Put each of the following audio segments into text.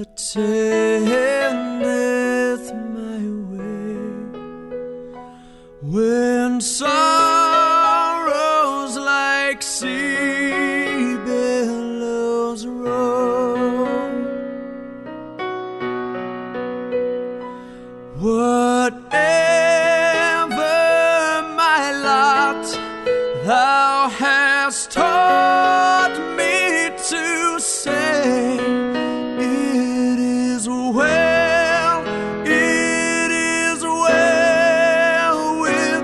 attendeth my way. When sorrows like sea billows roll, whatever my lot, thou hast taught me to say, it is well with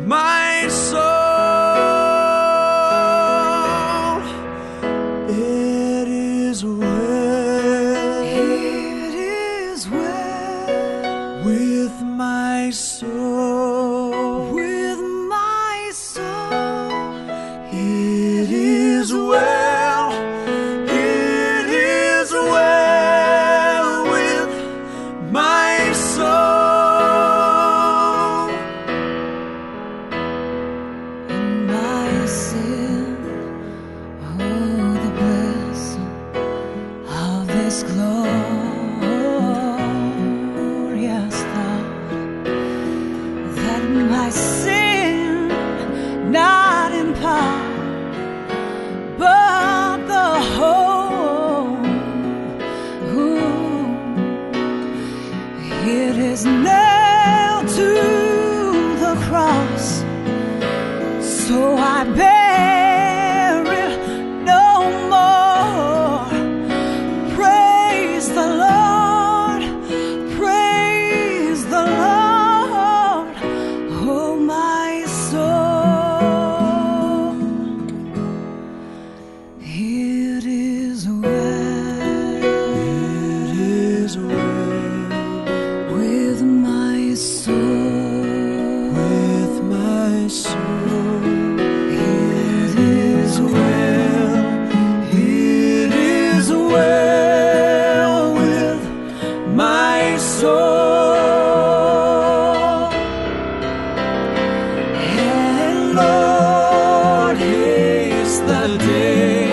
my soul. It is well with my soul. With my soul. It is well with my soul. And my sin, oh, the blessing of this glorious thought, that my sin, not in part, but the whole, it is nailed to the cross, so I bear it no more. Praise the Lord, praise the Lord, oh my soul. It is well with my soul. With my soul. It is well. It is well with my soul. And Lord, haste the day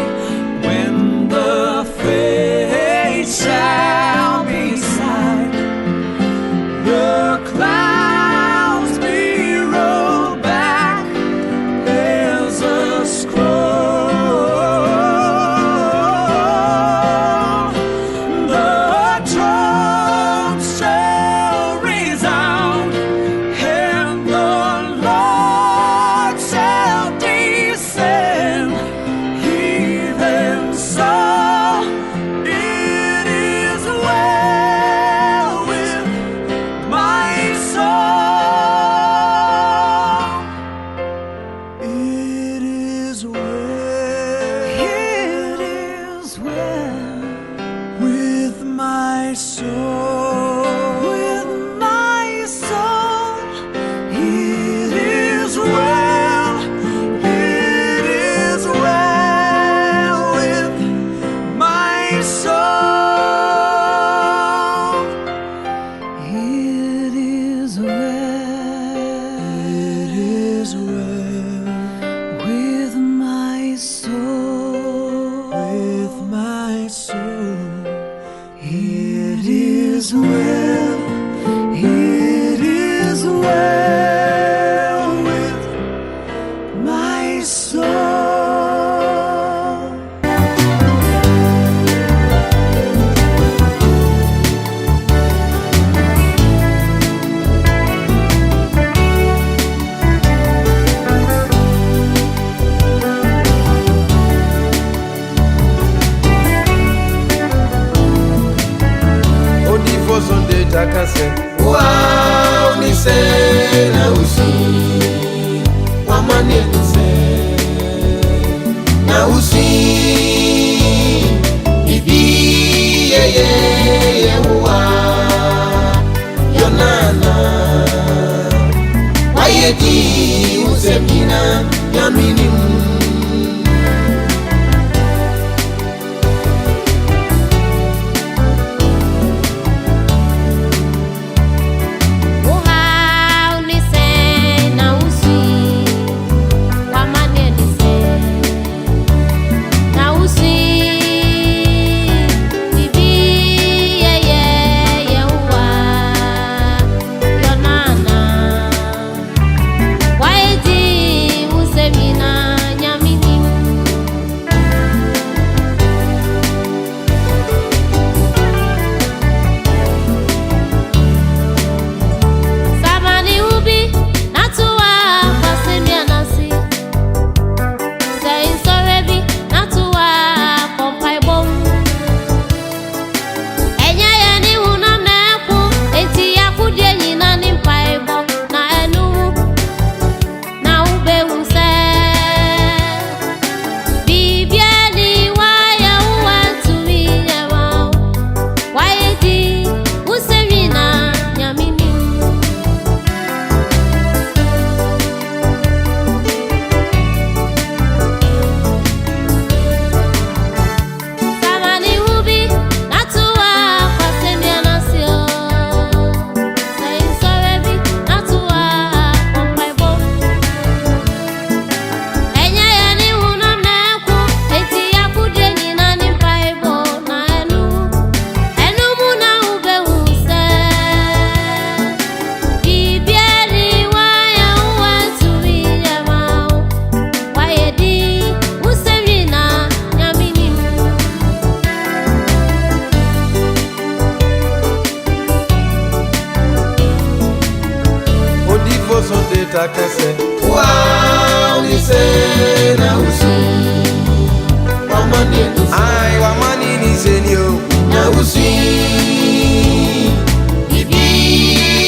when the faith shall be sight, the clouds be rolled back as a scroll. The trump shall resound, and the Lord shall descend. Even so, it is well with my soul. It is well with my soul. with my soul. It is well with my soul. It is well with my soul. with my soul. It is well with my soul. Odifo Sunday takase wa unise na usi wamane nise na usi ibi ye wa yonana wayedi usemina yamini Now see, takase wow ni se na usu wamani ni ai wamani ni se ni o na usu ibi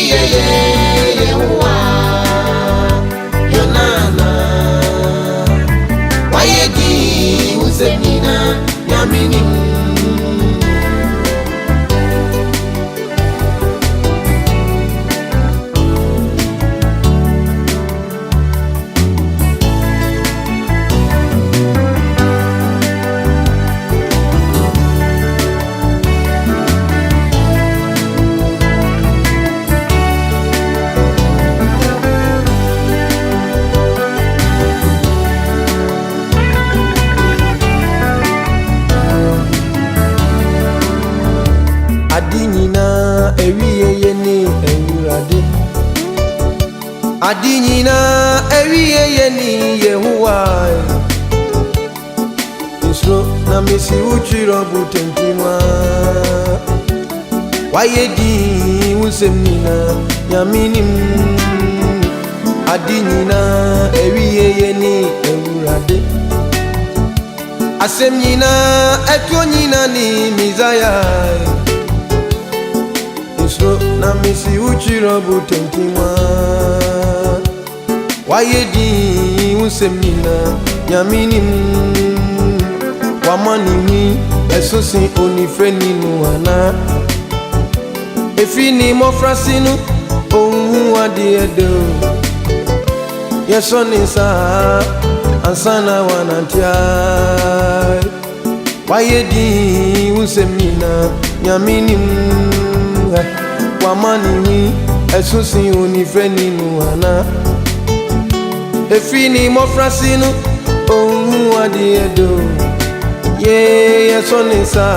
ye wa yonana wayedi usemina yamini Adinyina ewiye ni ewurade Adinyina ewiye ni Yehowa Isro na mesi uchiro butentima Wayedi usemnina yaminim Adinyina ewiye ni ewurade Asemnyina etonyina ni Mizaya na misi uchiro butentima Wayedi usemnina nyaminim Wamanimi esusi onifreni nuana Efini mofrasinu ohu adiedo Yesoni saa ansana wanantiai Wayedi usemnina nyaminim Wamani esusi onifreni nuana Efini mofrasinu ohu adiedo Ye yesonisa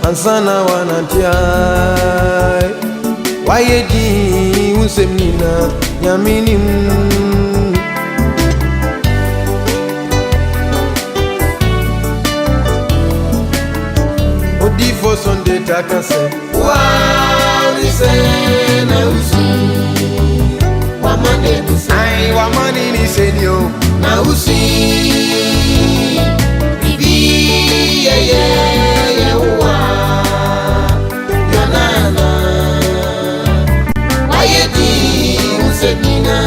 ansana wanantiai Wayedi usemnina nyaminim Odifo sonde takase wow ni se na usi wamani ni se ai wamani ni se ni o na usi bibi ye wa yonana wayedi usemina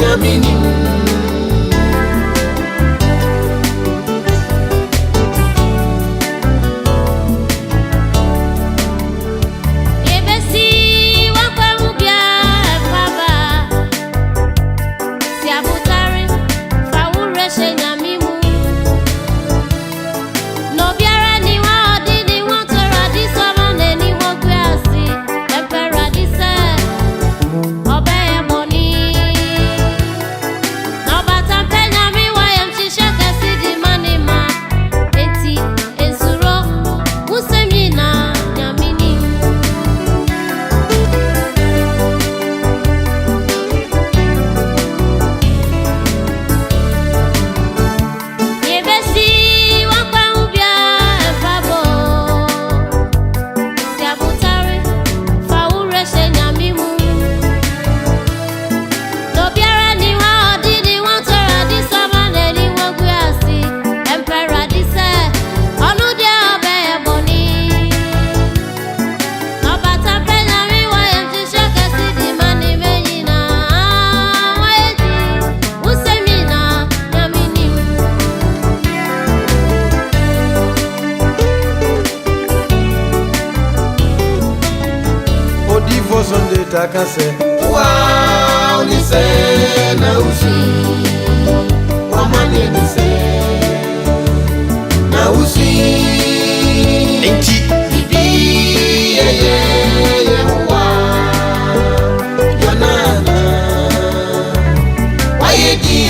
yamini Sonde takase wow ni se na usi wamani ni se na usi enchi bibi ye wa yonana wayedi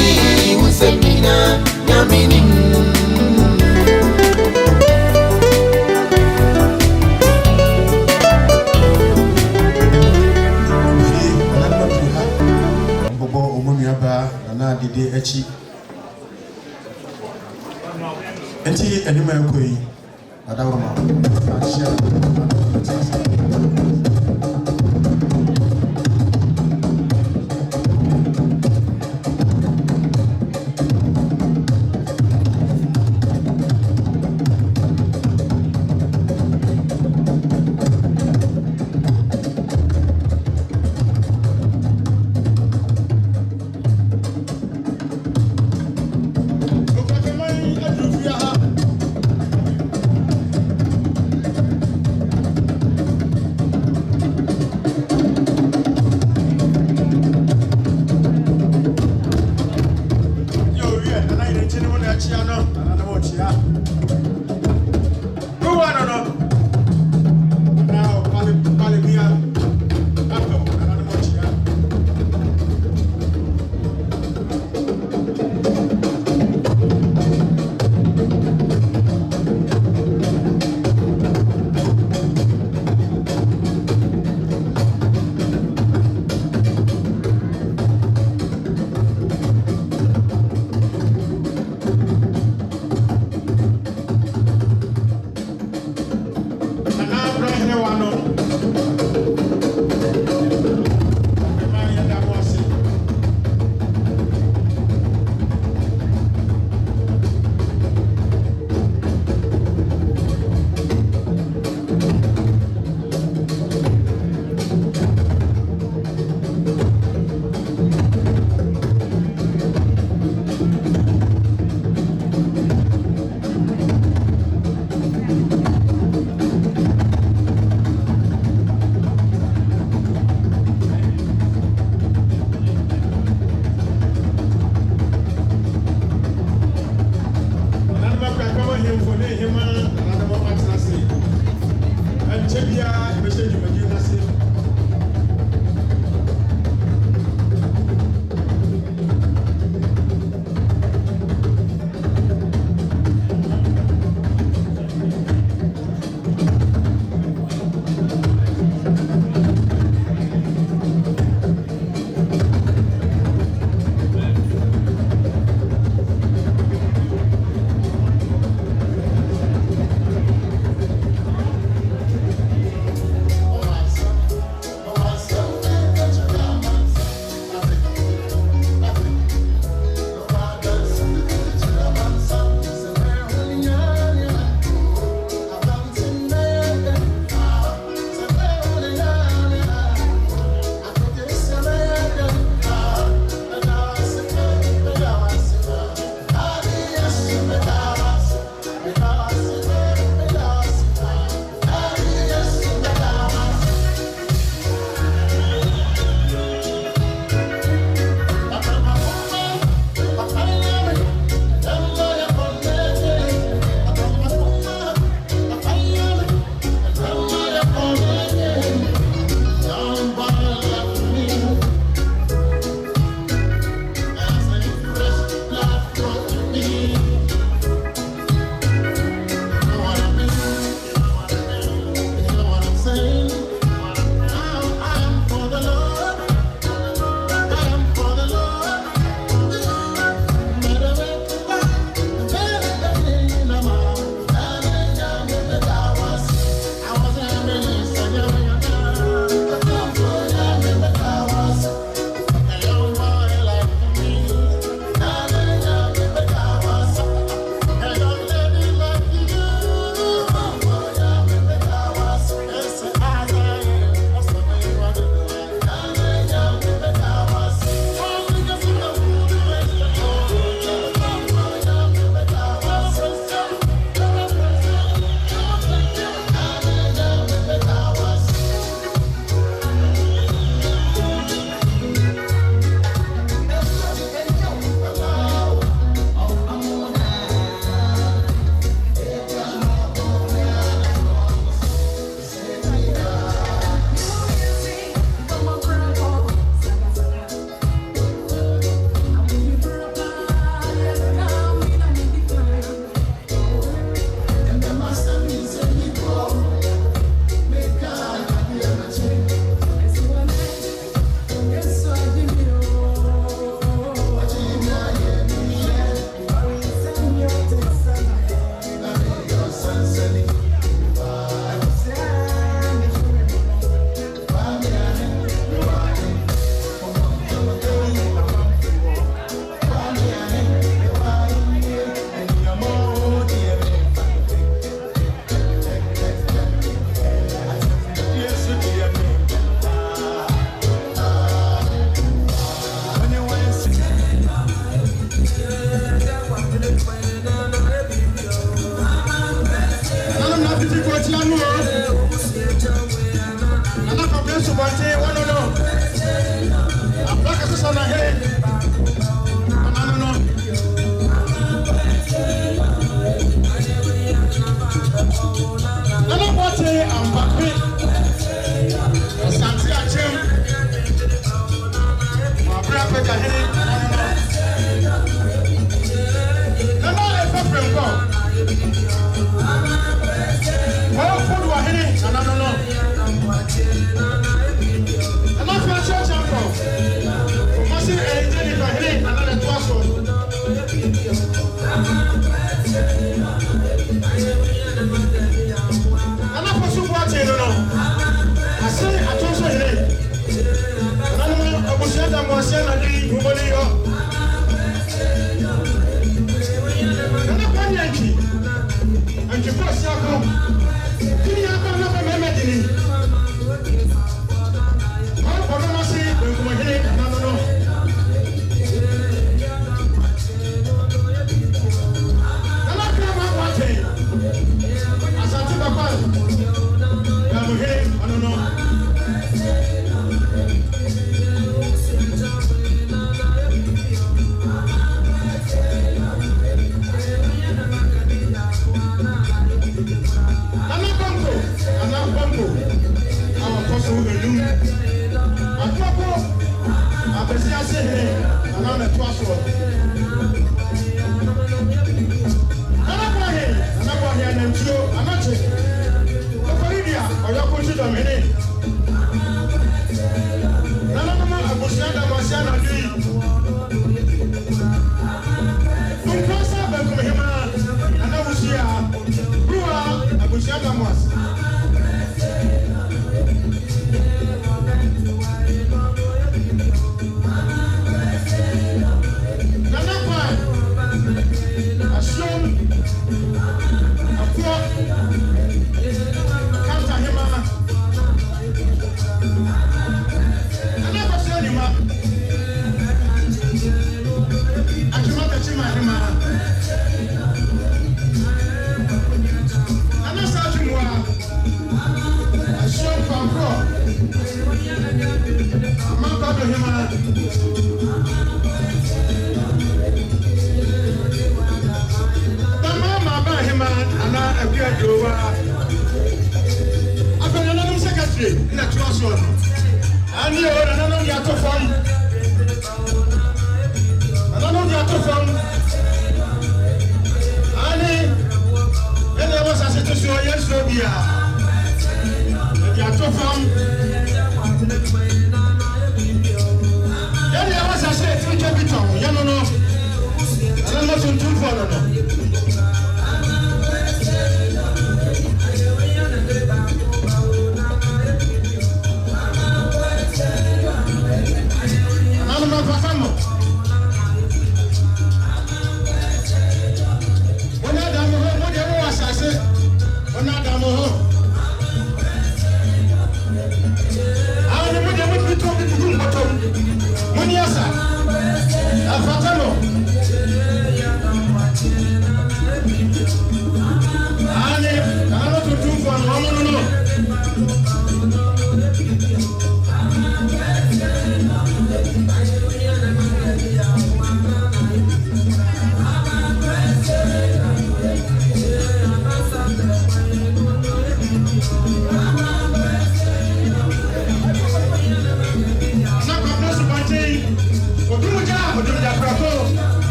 usemina nyamini dide echi enti enima ekoi adawroma ashia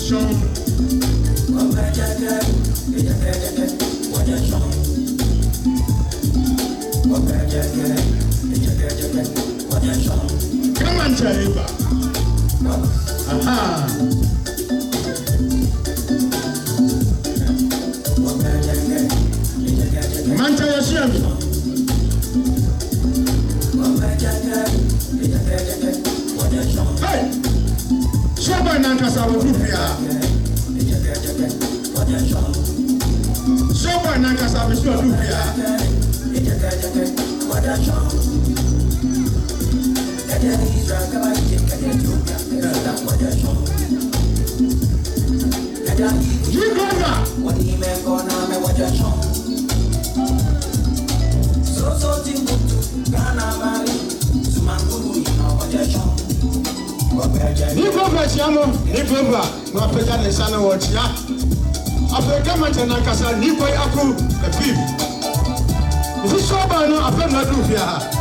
So no ni baba na pega ne sana wo chia Africa mantena kasa ni koi aku e pim If so ba no afa na du fia ha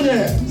Yeah.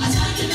I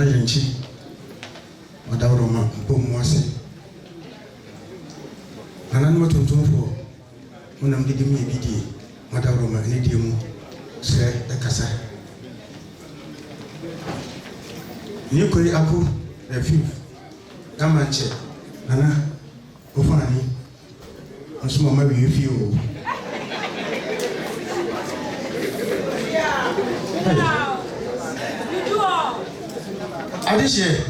Nana Yenchi, Madame Roma, Bomwasi. Nana Motuntum for when I'm giving me a BD, Madame Roma, and idiom, say the Casa. You could Aku, the fifth, Damache, Nana, Ofani, and small maybe you feel. I this year,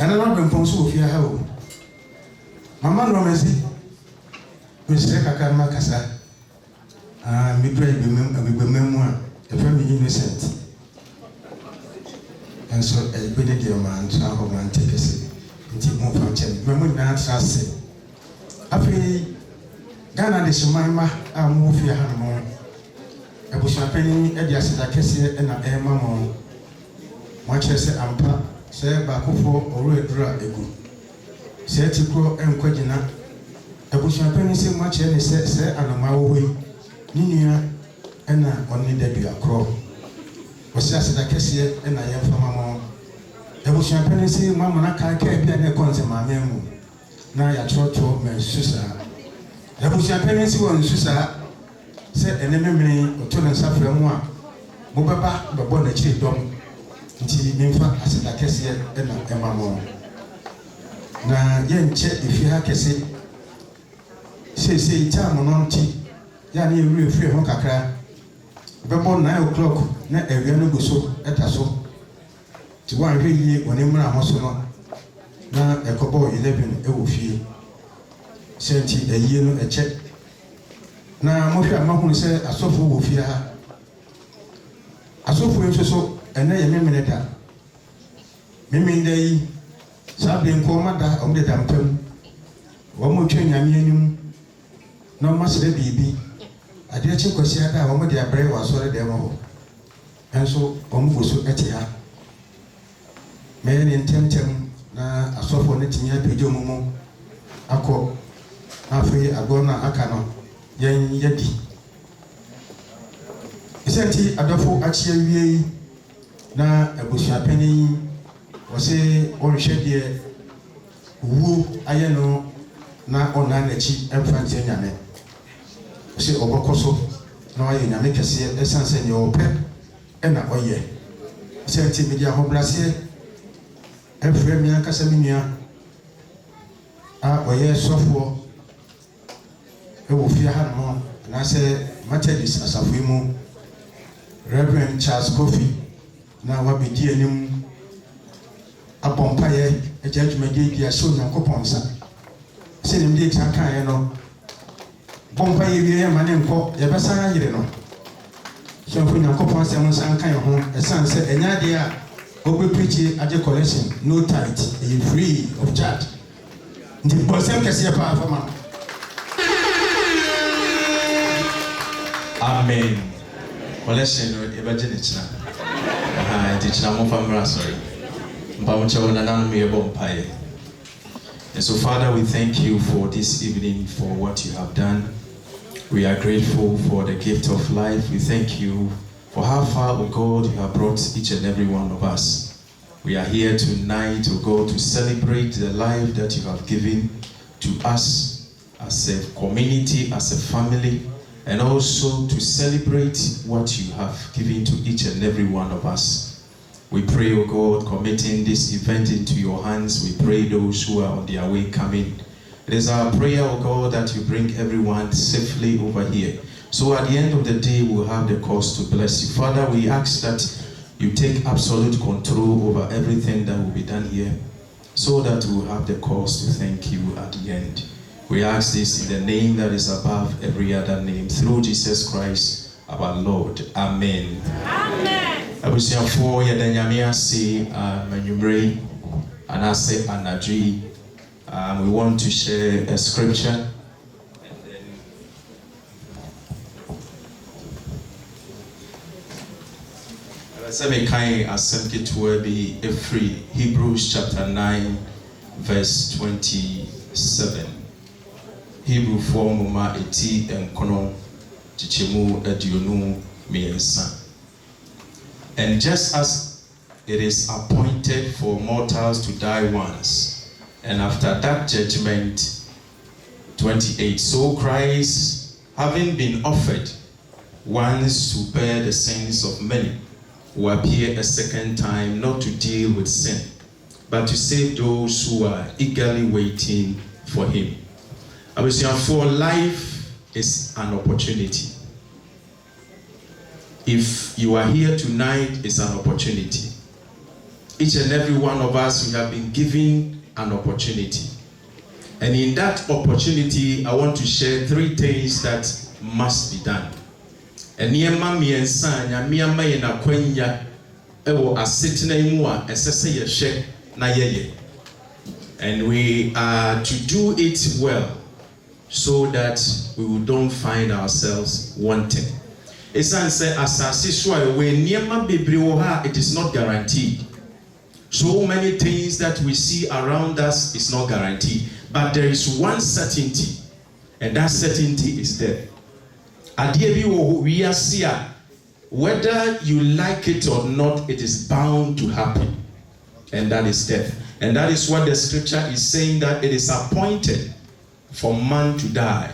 and I'm not going to so fear how Mamma Romesi, Mr. Kakama Casa, me pray be memoir, a very innocent. And so a good dear man, to our man take a seat, and more from Mamma Nancy. After Ghana, the Shemima, I move your hand more. I was champagne at the Asada and a mamma. Much as Ampa, say Bakufo or Red Dra ego. Say Tico and Quadina. I was champagne so much and say, and on my way, Nina and only debut a crow. Was Asada Cassia and I am from Mamma. I was champagne say, Mamma, I can't be a concert, my memo. Now I try to me, Susa. I was champagne see one Susa. Said an enemy or turn and suffer more. Mobaba, but born a chief dom. Nti nimfa aseda kese na emamo na ye nche ifi ha kese sei time no nti ya na ewi free ho kakra bebo 9 o'clock na ewia no go so eta so ti wan hwe yi woni mra ho so no na ekobo 11 ewo fie senti eyie no eche na mo hwe amahunu se asofo wo fie ha asofo nso so ene ye memene da memende yi sabe nko mada omde da mpam wo mo twa nyame anim na mo sere bibi ade achi kwasi ada wo mo de abre wa sore de mo enso o mo goso ete ha me ne ntemtem na asofo ne tinya pejo mumu akọ afi agona aka no yen yedi isenti adofo achi awie na abusia pani wose onhwe de wu aye no na ona nachi emfantie nyame wose obokoso na aye nyame kese esanse ne ope na oye senti media hobrase efrem ya kasa minua a oye sofo ewo fie ha no na se Methodist asafo mu Reverend Charles Kofi na wabedi anim abompaye ejadwumade dia so Nyankopon sa se nim de kan no bompaye wie ya mane nko ye besa yire no so fu Nyankopon se mo san kan ho esan se enya de a obe preach aje collection no tithe e free of charge ndi bosem kese pa afama. Amen. Collection no e baje ne china sorry. And so, Father, we thank you for this evening, for what you have done. We are grateful for the gift of life. We thank you for how far, oh God, you have brought each and every one of us. We are here tonight, oh God, to celebrate the life that you have given to us as a community, as a family, and also to celebrate what you have given to each and every one of us. We pray, O God, committing this event into your hands. We pray those who are on their way coming. It is our prayer, O God, that you bring everyone safely over here. So at the end of the day, we'll have the cause to bless you. Father, we ask that you take absolute control over everything that will be done here, so that we'll have the cause to thank you at the end. We ask this in the name that is above every other name, through Jesus Christ, our Lord. Amen. Amen. Abusiafo yɛda nyame ase manwumrei anase anadwi. We want to share a scripture and then Let me kind asem ketewa bi every Hebrews chapter 9 verse 27. Hebrew formula eti enkono chichemu aduonu miensa. And just as it is appointed for mortals to die once, and after that judgment, 28, so Christ, having been offered once to bear the sins of many, will appear a second time, not to deal with sin, but to save those who are eagerly waiting for him. I was saying, for life is an opportunity. If you are here tonight, it's an opportunity. Each and every one of us, we have been given an opportunity. And in that opportunity, I want to share 3 things that must be done. And we are to do it well so that we don't find ourselves wanting. It is not guaranteed. So many things that we see around us is not guaranteed. But there is one certainty, and that certainty is death. Whether you like it or not, it is bound to happen, and that is death. And that is what the scripture is saying, that it is appointed for man to die,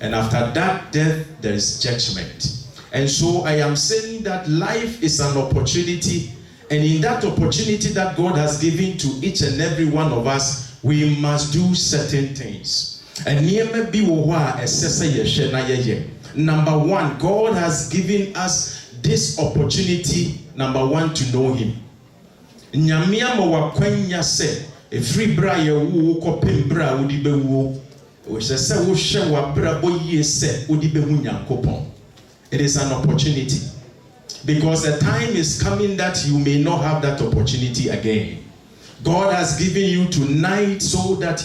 and after that death there is judgment. And so I am saying that life is an opportunity, and in that opportunity that God has given to each and every one of us, we must do certain things. And number one, God has given us this opportunity, number one, to know him. It is an opportunity, because the time is coming that you may not have that opportunity again. God has given you tonight so that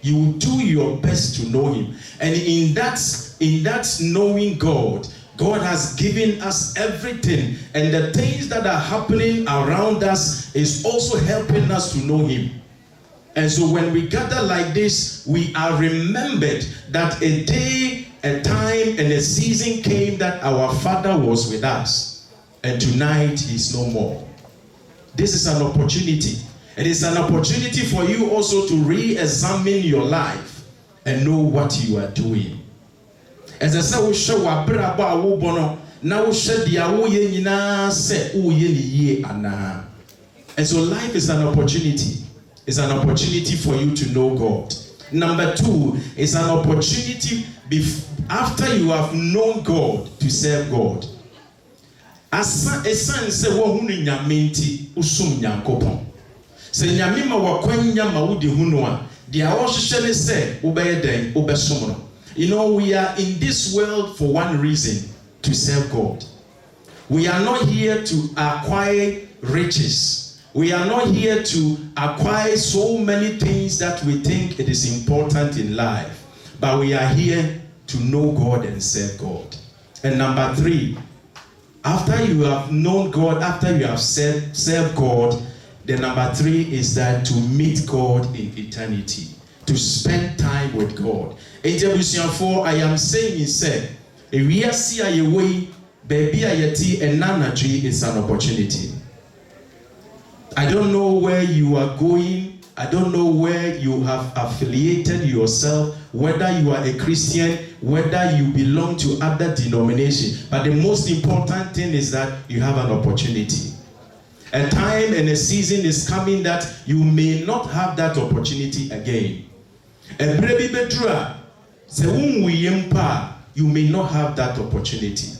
you do your best to know him. And in that knowing God, God has given us everything, and the things that are happening around us is also helping us to know him. And so when we gather like this, we are remembered that a day, a time, and a season came that our Father was with us, and tonight he's no more. This is an opportunity. It is an opportunity for you also to re-examine your life and know what you are doing. As I say, we show our brother wo bono na wo hwe dia wo ye nyina se wo ye ni ye ana. And so life is an opportunity. It's an opportunity for you to know God. Number 2, it's an opportunity after you have known God to serve God. Asa esan se wo hunu nyame nti usum nyankopon. Se nyame ma wakwanya ma wudi hunu a dia wo hwehwe ne se wo be den wo be som no. You know, we are in this world for one reason, to serve God. We are not here to acquire riches. We are not here to acquire so many things that we think it is important in life. But we are here to know God and serve God. And number 3, after you have known God, after you have served God, the number 3 is that to meet God in eternity, to spend time with God. In Jebusian 4, I am saying instead, if we see a way, baby ayeti and nanaji is an opportunity. I don't know where you are going. I don't know where you have affiliated yourself, whether you are a Christian, whether you belong to other denominations. But the most important thing is that you have an opportunity. A time and a season is coming that you may not have that opportunity again. A baby bedra, you may not have that opportunity.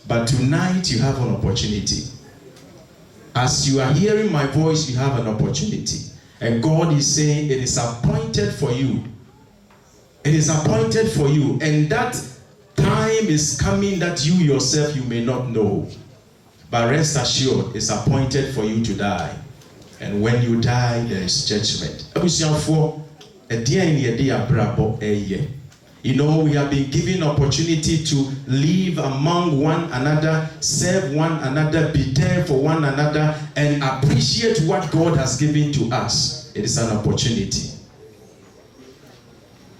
But tonight you have an opportunity. As you are hearing my voice, you have an opportunity. And God is saying it is appointed for you. It is appointed for you. And that time is coming that you yourself, you may not know. But rest assured, it's appointed for you to die. And when you die, there is judgment. You know, we have been given opportunity to live among one another, serve one another, be there for one another, and appreciate what God has given to us. It is an opportunity.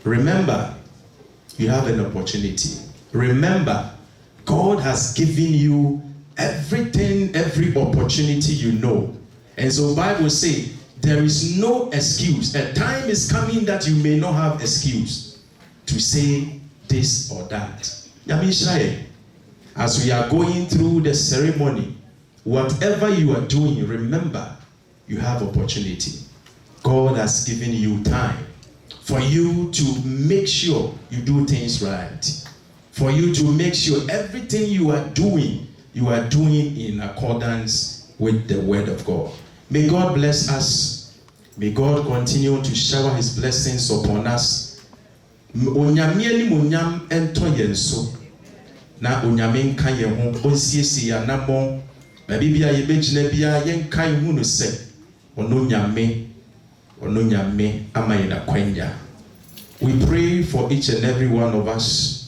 Remember, you have an opportunity. Remember, God has given you everything, every opportunity you know. And so Bible say there is no excuse. A time is coming that you may not have excuse to say this or that. As we are going through the ceremony, whatever you are doing, remember you have opportunity. God has given you time for you to make sure you do things right. For you to make sure everything you are doing in accordance with the word of God. May God bless us. May God continue to shower his blessings upon us. Onyame ni munyam ento yenso. Na onyame nka ye ho onsiesie ya namo. Na bibia ye begina bia ye nka ye hu no se. Ono nyame ama ye na kwanya. We pray for each and every one of us.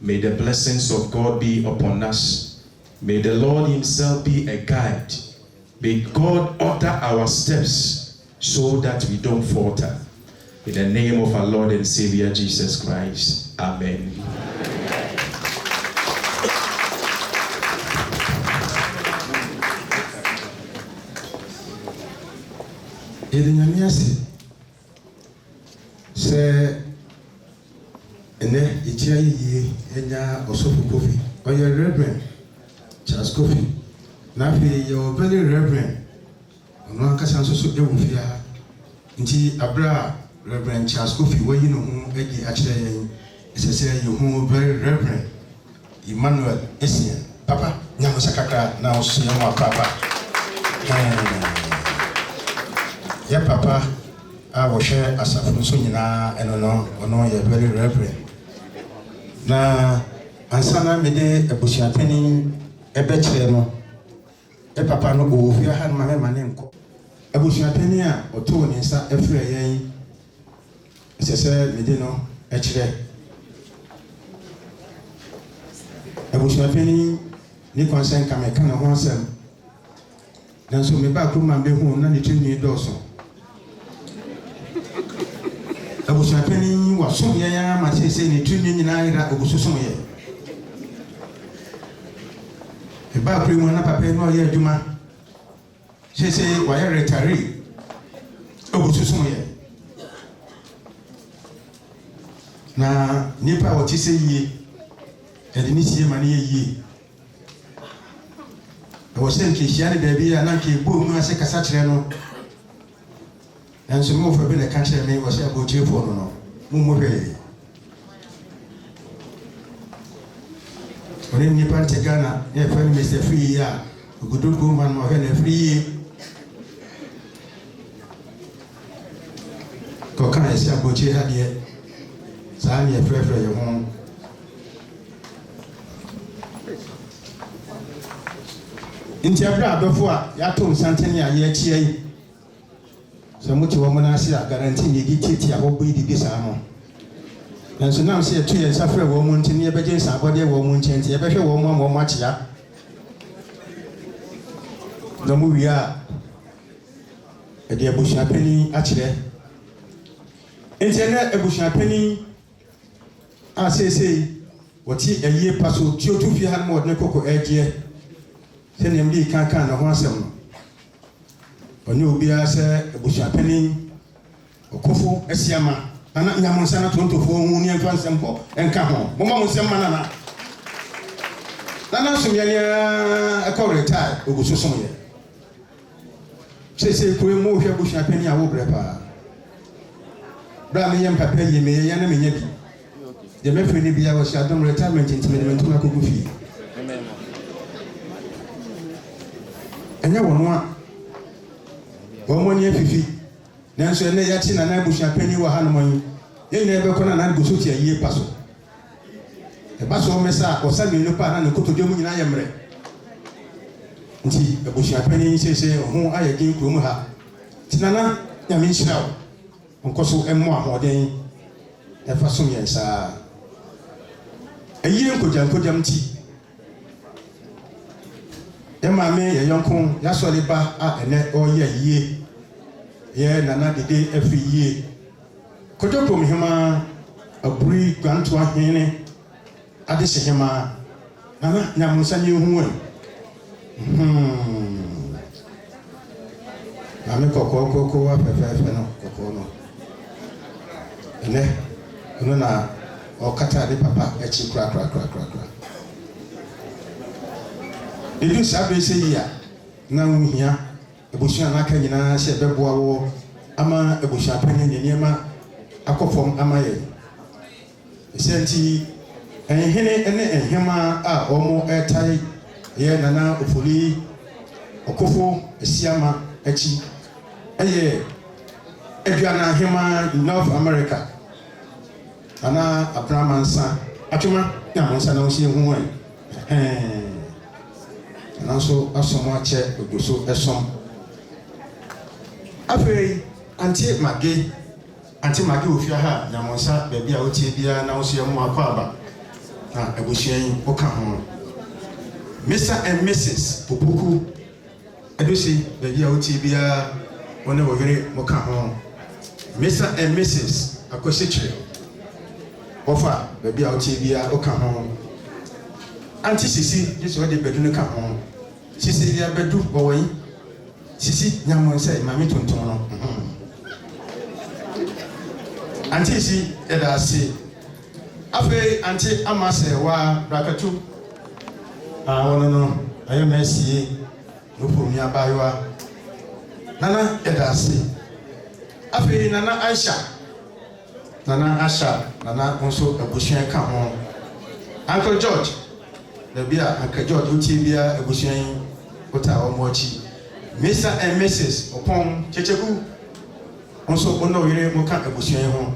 May the blessings of God be upon us. May the Lord himself be a guide. May God order our steps so that we don't falter. In the name of our Lord and Savior Jesus Christ. Amen. Ene itia yi enya Osofu Kofi oye Reverend Charles Kofi na fi your very reverend ono akasa nso ewufia nti abra Reverend Charles Kofi wayi no ho agi akire yen esese yi ho very reverend Emmanuel Essien papa nyamo sakaka na oso ye mo papa ya papa a wo hwe asafu nso nyina eno no ono ye very reverend na ansana mede abusuapeni ebekire no papa no go ofia ha ma me mane nko abusuapeni a oto ni nsa efre yen sese mede no ekire abusuapeni ni konsen kameka na ho asem dan so me ba kuma be hu na ni tuni doso abusuapeni wa so ya ma sese ni tuni nyina ira obususun ye e ba primo na papa no ye aduma sese wa ye retire obususun ye na nipa wo ti se yie e de ni sie ma ne yie e wo se nke hia ne da bi ya na nke bo mu ase kasa kire no and so mo for be the country me was about you for no mo be oni ni parte Ghana e fa ni Mr. Free ya gudu ko man mo he free ko kan ese about you hadie sa ni e frefre ye ho inti abra abefo a ya to nsantene a ye chie yi so muti wo mona ase a guarantee ni di titi a wo bi di bi sa no nanso nam se etu ye safre wo mu ntini e beje nsa abode wo mu nchenti e behwe wo mu mo achia no mu wia e de abusuapeni akire entene abusuapeni a sese woti eye paso ti otu fi han mo de koko eje se ne mbi kan na ho asem no oni obia se abusuapeni okofo esiama ana nyamonsa na tontofo hu ni enfa nsempo enka ho moma mo nsem manana nana sumya ya akọ retire ogusoso ye sese kure mo hwe abusuapeni a wo brepa bra me yem papa ye me ya na me nya bi de me fre ni bia wo sha dom retirement intimidement na ko gufi enya wono a womoni afifi nanso ene ya ti na na abusuapeni wa hanomon ye nyina be kona na go so ti aye paso e baso mesa o sa mi no pa na ne kotoje mu nyina ye mre nti abusuapeni sese ho aye gin krom ha tinana ya mi nhyira wo nkoso emmo ahoden e fa so yensa aye nkojam ti e ma me ye yonkon ya so le ba a ene o ye yie ye nana dede afi yie kojo pom hema aburi gwanto ahene ade hema nana nyamunsa ni hu Mami koko wa pepe no koko no. Ene no na o kata de papa echi kra. Idu sabe se ya na uhia ebushia na aka nyina se beboa wo ama ebushia panye nyema akofom ama ye. Senti enhene ene enhema a omo etai ye nana ofoli okofo esiama echi eye eduana hema North America ana abramansa atuma ya monsa na osie hu nanso asomo ache egoso esom afei anti mage ofia ha na monsa baabi a otie bia na osie mu akwaba na egosien oka ho Mr. and Mrs. Pupuku Edusi baabi a otie bia one wohire moka ho Mr. and Mrs. Akosechire Ofa baabi a otie bia oka ho Auntie Sisi just what the bedroom ka ho Sisi dia bedu boy Sisi nyamon say mami tonton no Auntie si eda si afi auntie amase wa brakatu no ayo mesi no pomi abayoa nana eda si afi nana Aisha nana onso abusuan ka ho Uncle George Bia Uncle George utibia abusuan ota omochi Mr. and Mrs. Opon Checheku onso ono yire moka abusuan ho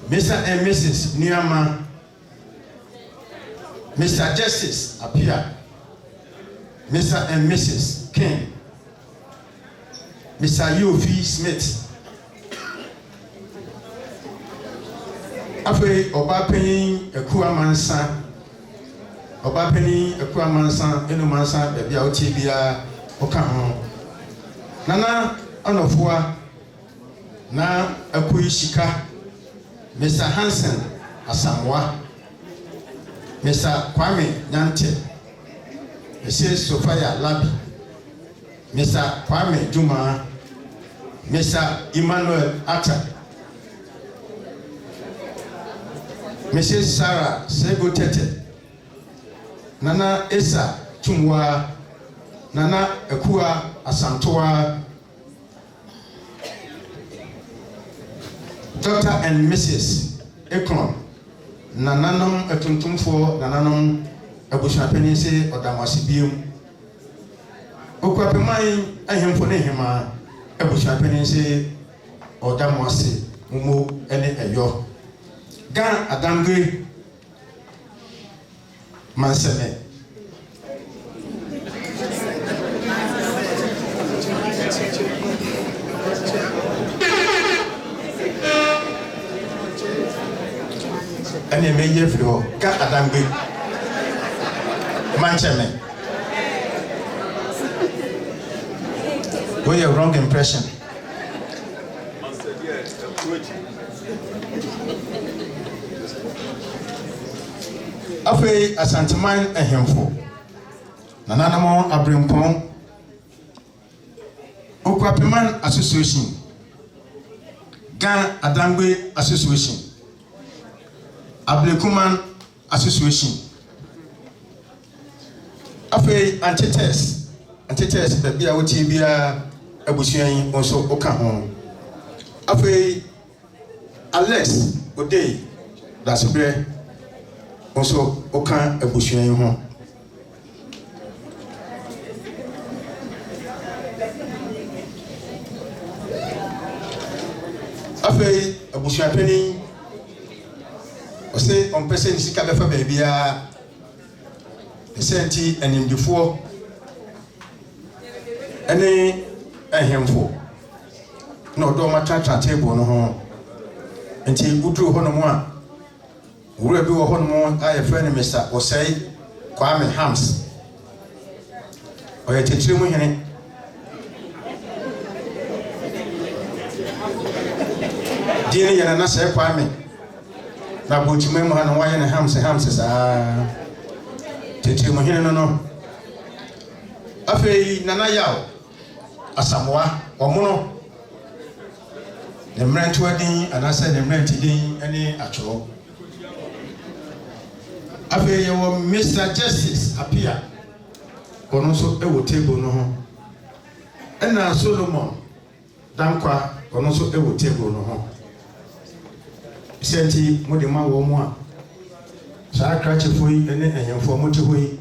Mr. and Mrs. Niama Mr. Justice Apia Mr. and Mrs. King Mr. Yofi Smith Afi Obapenin Ekuamansa enu mansa baabi a otie bia oka ho nana onofua na akui shika Mr. Hansen Asamoah Mr. Kwame Nyante Mrs. Sophia Labi Mr. Kwame Juma Mr. Emmanuel Atta Mrs. Sarah Segotete Nana Esa Tumwa Nana Ekua Asantoa Dr. and Mrs. Ekron Nananom etuntumfo nananom abusuapeni se odamasibium Okwapeman ahemfo ne hema abusuapeni se odamwase mumo ene eyo Ga Adangwe Manseme Ane meye flo Ga Adangwe Manseme Where your wrong impression Afi asanteman ehemfo nananamo abrempon Okwapeman Association Ga Adangwe Association Ablekuman Association Afi antites baabi a wotie bia abusuan onso oka ho Afi Alex Odei Dasobre also oka abusuan ho Afi abusuan pani ose on pese ni sika befa baabia esenti animdifo ene ehemfo no do matata table no ho enti udru ho no mo a wura bi wo ho no mo aye friend Mr. Osei Kwame Hams oye tetire mu hene dini yana na sai Kwame na bochime mu hanu waye na Hams sa tetire mu hene no Afei Nana Yaw Asamoah Omono the Mrent wedding and I said the Mrent din any atro. Afei yewo Mr. Justice appear ono so ewo table no ho. Ena Solomon Dankwa ono so ewo table no ho. Senti mo de ma wo mo a saa krachefo yi ene enyemfo mo te ho yi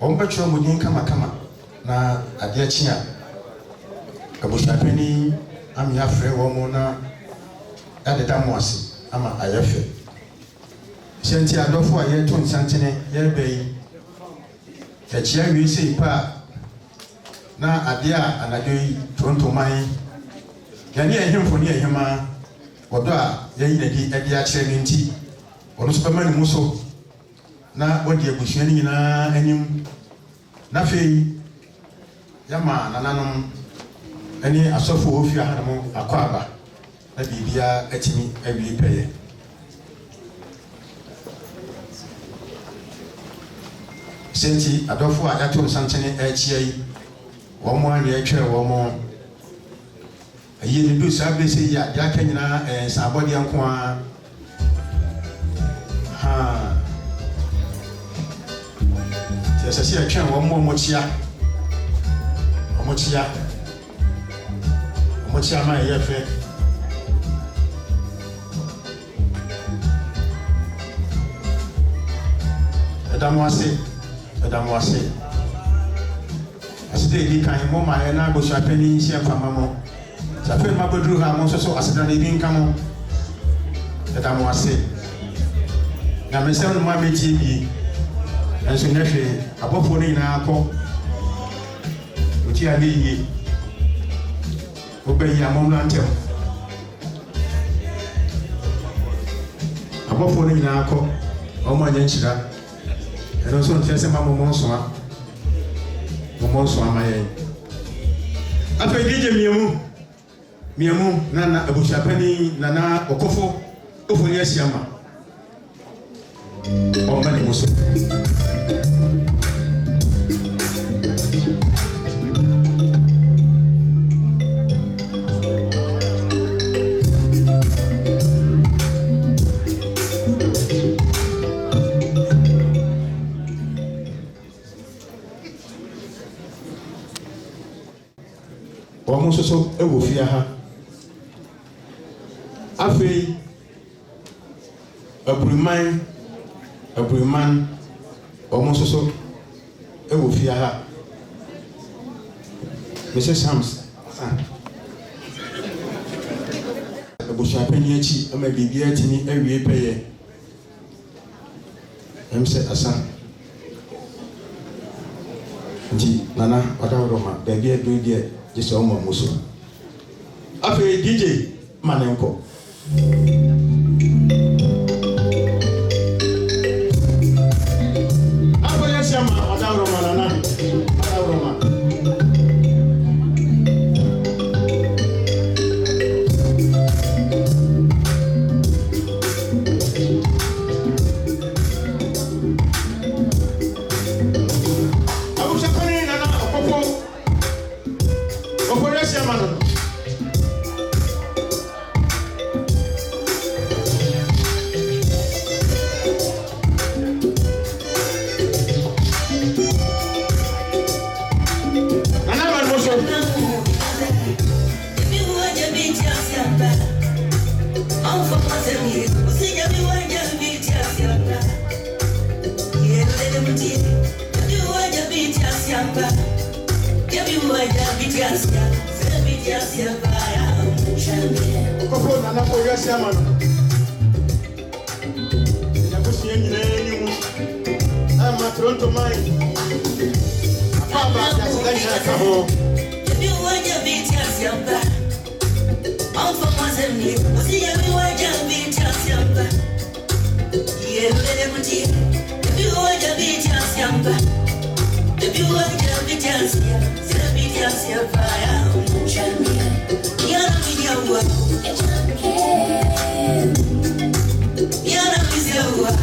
ombetro mo din kama na ade chi a abushapeni ami afre wo mo na ade da mo ase ama ayefe senti adofo a ye to nsantene ye beyi achia wi sei pa na ade a anadwo yi tontoman yani ehemfo ni ehema odo a ye na di ade a kire ni nti ono superman mu so na wodi abusuani nyina anim na fei yama nananom ani asofo ofia hanamo akwaba na bibia atimi awie peye senti adofo a yato nsantene achia yi wo mo ani atwa wo mo ayi ni du sabese ya ya kanyina sabodi anko a Yes, I see a chain one more mochia. Mochia, my yefe. Madame Wase. I said, you can more my and I go shopping here for Mamma. Safin Mabudru Hamon so as the living come on. Madame Wase. Now, Mr. Mammy TV. And so next above for in our call, which I need obey your mom and tell. Above for in our call, oh my gentle, and also tell some Monsoa, my end. After DJ Miamu, Nana Abushapani, Nana Okofo, Ofonias Yama. Oh, many Musso. Almost so a wofia ha. Afei Abriman almost so a wofia ha. Mrs. Hams. Abushapeni echi ama bibia tini awie peye. Emse asa. Nti nana wadawroma da bia do dia just almost muso. Afei DJ Manenko. Afei Shama wadawroma nana wadawroma. Toronto mine. Papa, that's like a home. If you want your beat, yes, you're back. I'm from Mazembe. See everyone, you'll be just your back. Yeah, if you want your beat, yes, you're back. If you want your beat, yes, you'll be just your fire. You're not with your work. You're not with your work.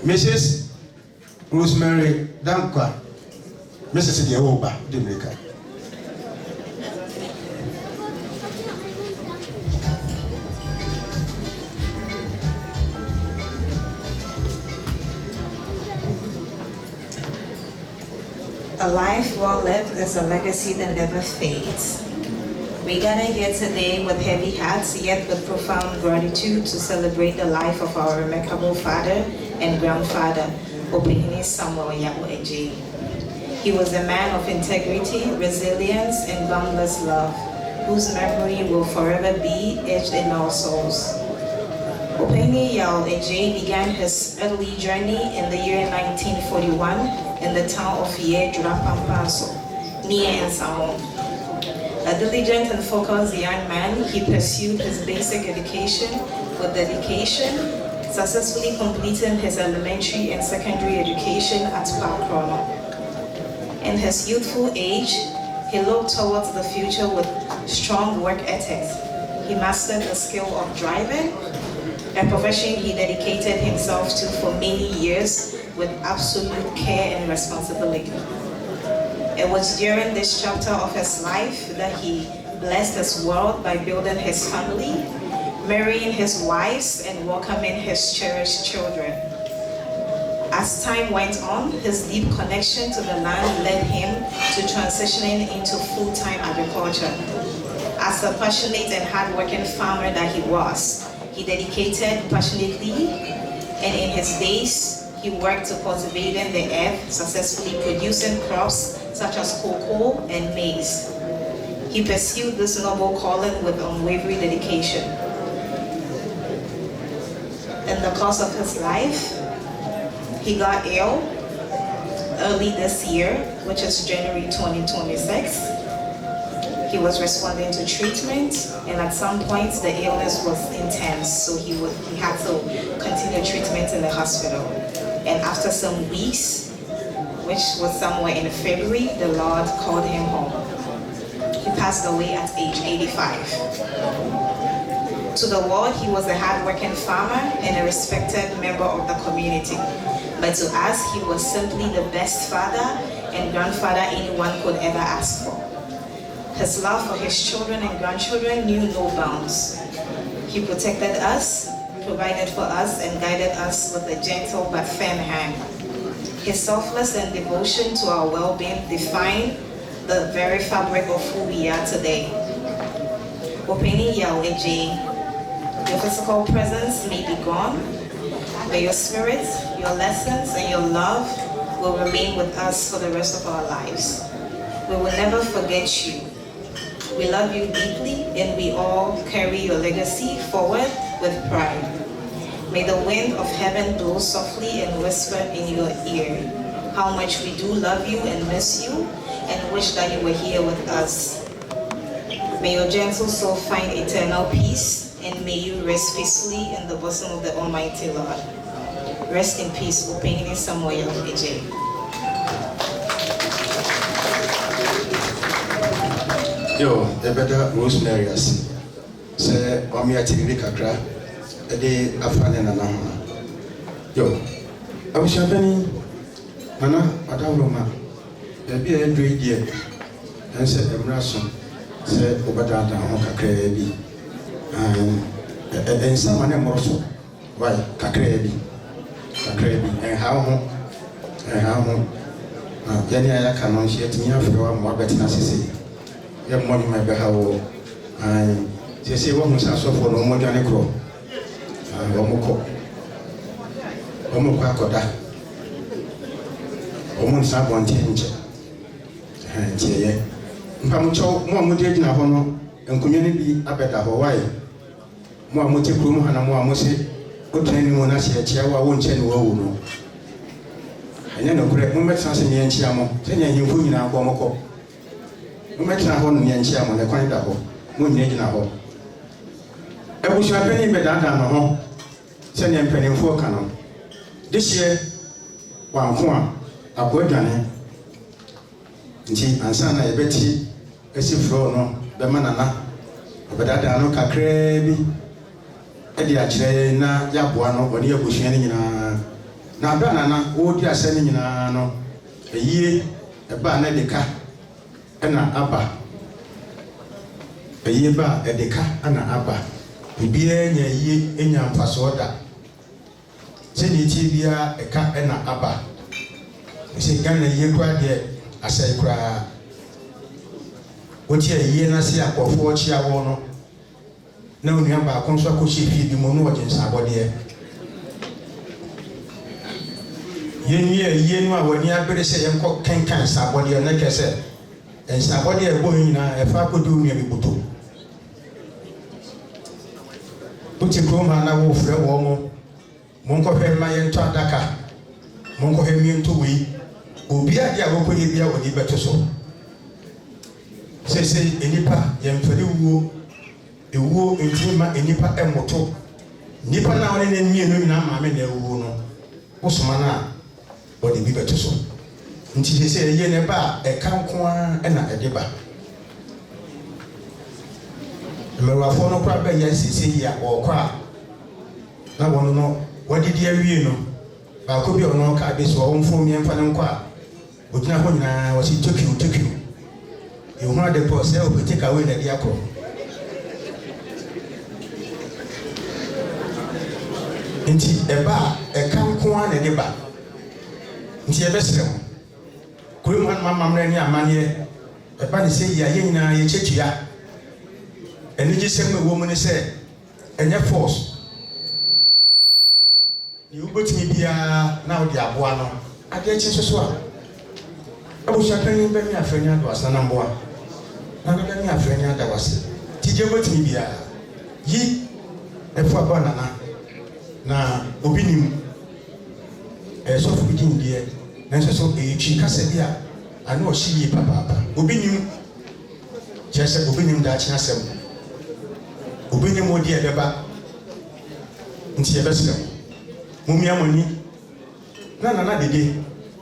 Mrs. Rosemary Dankwa, Mrs. Yehoba, Dimrika. A life well lived is a legacy that never fades. We gather here today with heavy hearts, yet with profound gratitude to celebrate the life of our remarkable father and grandfather, Obihini Samuel Yao Eje. He was a man of integrity, resilience, and boundless love, whose memory will forever be etched in our souls. Obihini Yao Eje began his early journey in the year 1941 in the town of Ye Jurapampaso, near Nsamo. A diligent and focused young man, he pursued his basic education with dedication, successfully completing his elementary and secondary education at Pakrono. In his youthful age, he looked towards the future with strong work ethics. He mastered the skill of driving, a profession he dedicated himself to for many years with absolute care and responsibility. It was during this chapter of his life that he blessed his world by building his family, marrying his wives, and welcoming his cherished children. As time went on, his deep connection to the land led him to transitioning into full-time agriculture. As a passionate and hardworking farmer that he was, he dedicated passionately, and in his days, he worked to cultivating the earth, successfully producing crops such as cocoa and maize. He pursued this noble calling with unwavering dedication. In the course of his life, he got ill early this year, which is January 2026. He was responding to treatment, and at some point the illness was intense, so he had to continue treatment in the hospital. And after some weeks, which was somewhere in February, the Lord called him home. He passed away at age 85. To the world, he was a hardworking farmer and a respected member of the community. But to us, he was simply the best father and grandfather anyone could ever ask for. His love for his children and grandchildren knew no bounds. He protected us, provided for us, and guided us with a gentle but firm hand. His selfless and devotion to our well-being define the very fabric of who we are today. Obihini Yao Eje, your physical presence may be gone, but your spirit, your lessons, and your love will remain with us for the rest of our lives. We will never forget you. We love you deeply, and we all carry your legacy forward with pride. May the wind of heaven blow softly and whisper in your ear how much we do love you and miss you and wish that you were here with us. May your gentle soul find eternal peace, and may you rest peacefully in the bosom of the Almighty Lord. Rest in peace, Obihini Samuel Eje. Yo, the better Rosemary as say Omia Tigri Kakra, a day after Nana. Yo, I was happening, Nana, Madame, there be a great year, and said Emrason, said Obada Kakrebi, and someone more so. Why, Kakrebi, and how Yania cannot yet me after more better say. Your money might be how and they say one was also for no more than a crow. Omokoda. Omon's up on change. And ye, Pamucho, more Mudina Hono, and community up at Hawaii. More Mutikrum and more Musi, good training on us here, Chiawa won't change no. And then a great moment, Sansi and Chiamo, 10 years in our Bomoko. Umetna ho no nyanchia mo ne kwan da ho mo nyina ho ebusua pani bedada no ho se ne mpanimfo ka no this year wanko a agodwane nti ansa na yebeti esi flow no be manana bedada no kakra bi e di akire na yaboa no oni ebusua ni nyina na banana wo di ase ni nyina no eyie e ba na deka ena aba eyeba edeka ana aba bibia nya yi enya mpaso da seni tibia eka ena aba se Ghana ye kwa de asai kura wotia yie na se akofo chia wo no na onua ba konso akochi fi bi mo no ojensa abode yenu a wani abere se yenko kenkan sabode na kese sabode e bo nyina e fa kodu nua bi buto uti kroma na wo frɛ wo mo monko hwɛ ma yento adaka monko hwɛ mi nto wi obi ade a wokoye bia woni beto so sese enipa yemfere wuo ewuo ntima enipa emoto nipa na woni ne mienu nyina ma me na ewuo no wosoma na body bi beto so nti sese ye ne ba e kan ko a na e de ba mewafo no kwa ba ya sese ya wo kwa na wono no wadidi awie no ba ko bi ono ka be so wo mfo mi emfa ne nkwa odina ho nyina wo si Tokyo e ho ade po se o take away na dia ko nti e ba e kan ko a na de ba nti e be sere mo ko mu an mamamre ni amane e ba ne se ya ye nyina ye chetua eni je se me wo mu ne se enye force ni ubotimi bia na odi aboa no ade echi so a abu shakani be mi afanya do asana mboa na be mi afanya da wase ti je ubotimi bia yi efu aba na obi nim so fu din die na so e chi kase bia ana o shi yi papa obi nim jese obi nim da chi asem obi nim odi e beba nti e besem mumia moni na dede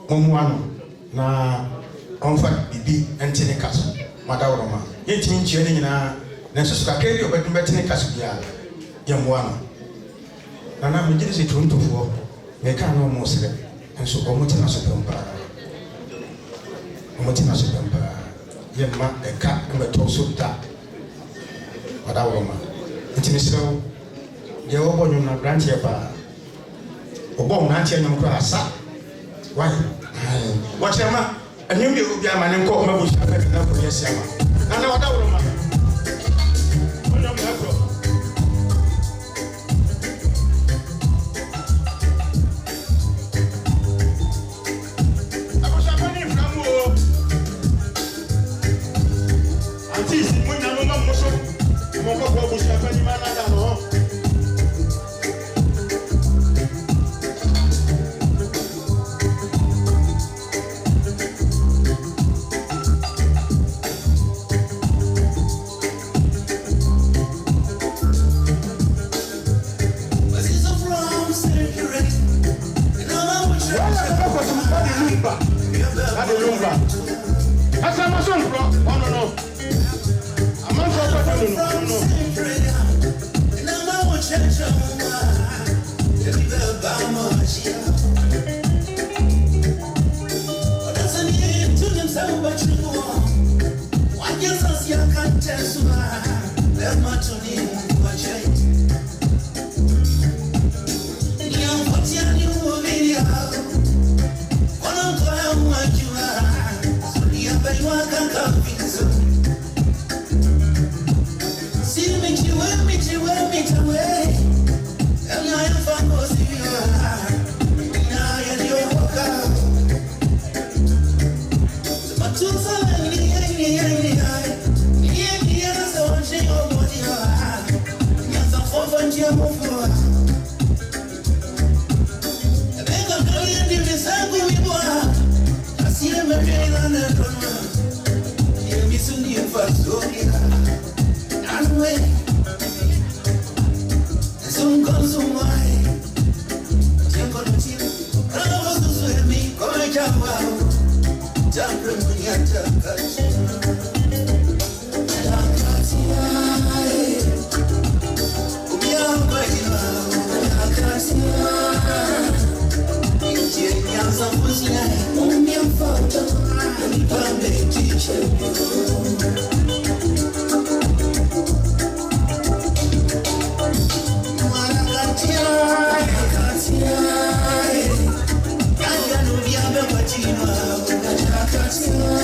momuano na onfa bibi entene kaso madawroma yetimi nchie ne nyina na so ka kedi obedum betene kaso bia yemuano na mejiri se tuntofo me ka no mo sere enso omutina so pempa yemma eka meto so da madawroma ntimi serew de obo nyum na branch e pa obo na ntia nyum kra asa why wachema anyum bi obi amane nko ma bu shafa na ko yesi ama na wadawro ma ono mi akro abo shafa ni framu antis mo na mo mo so mo ko bu shafa ni mana da no I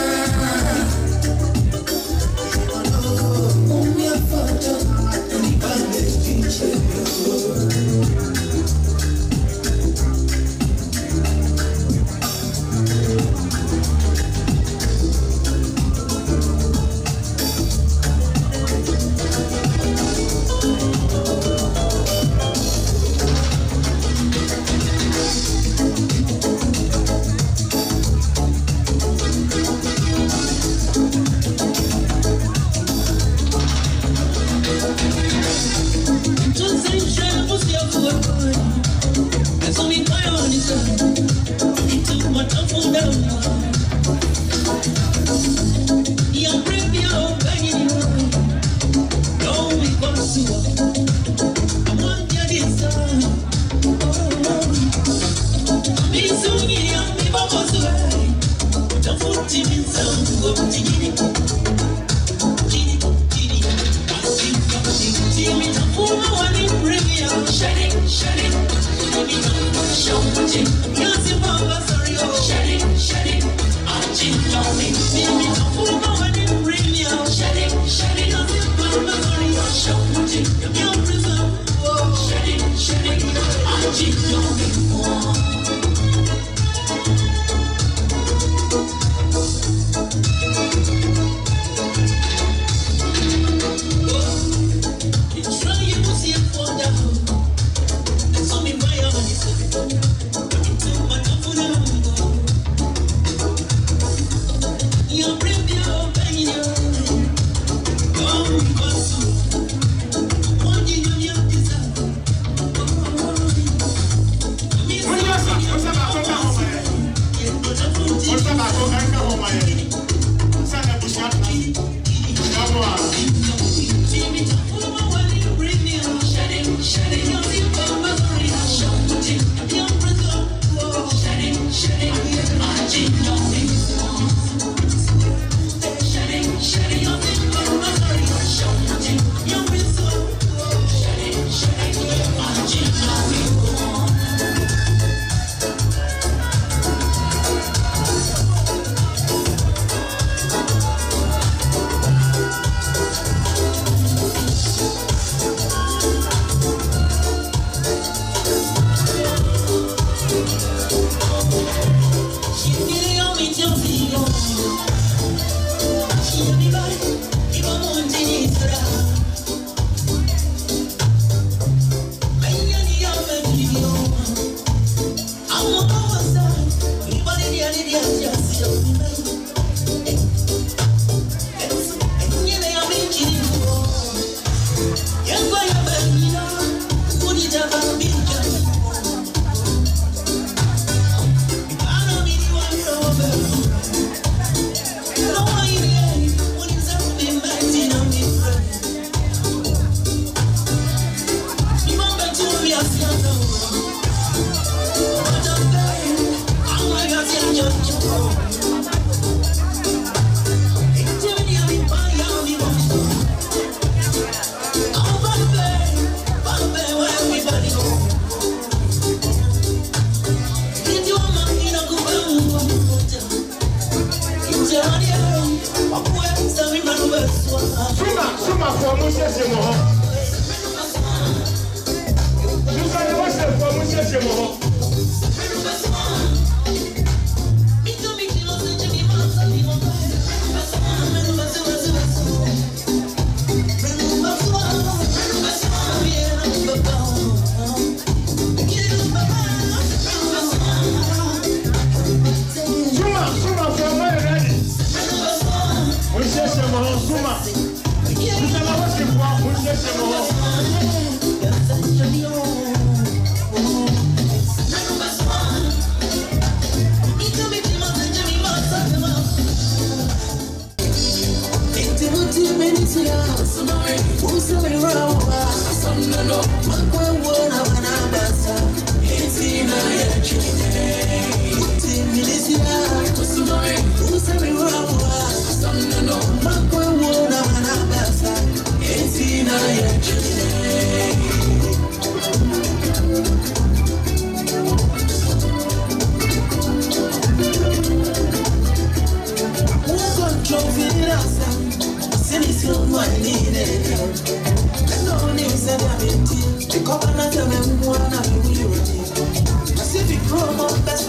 Pacific Romo, best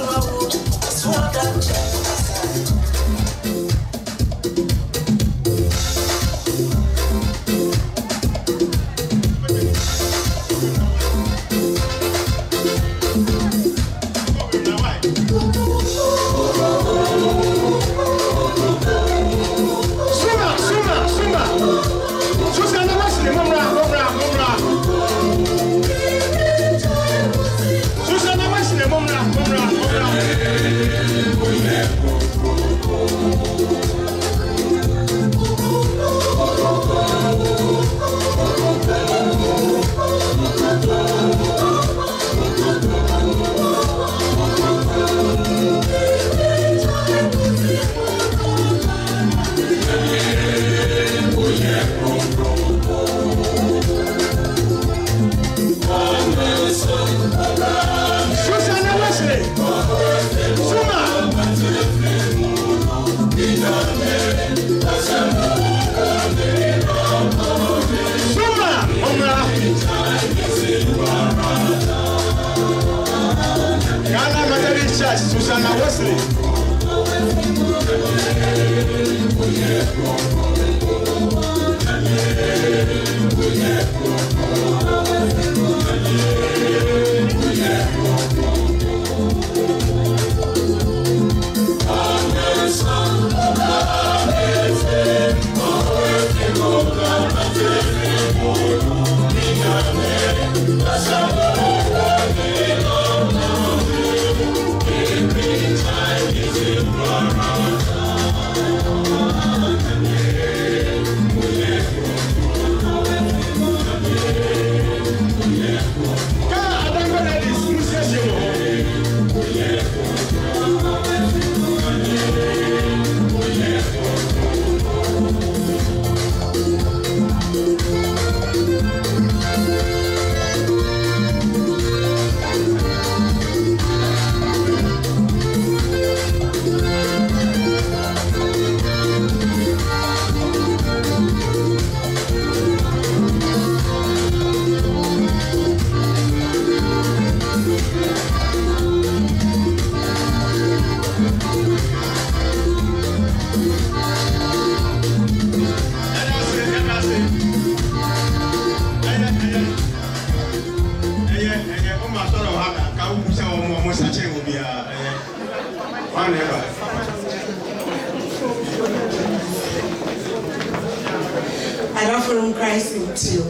I offer him Christ into you.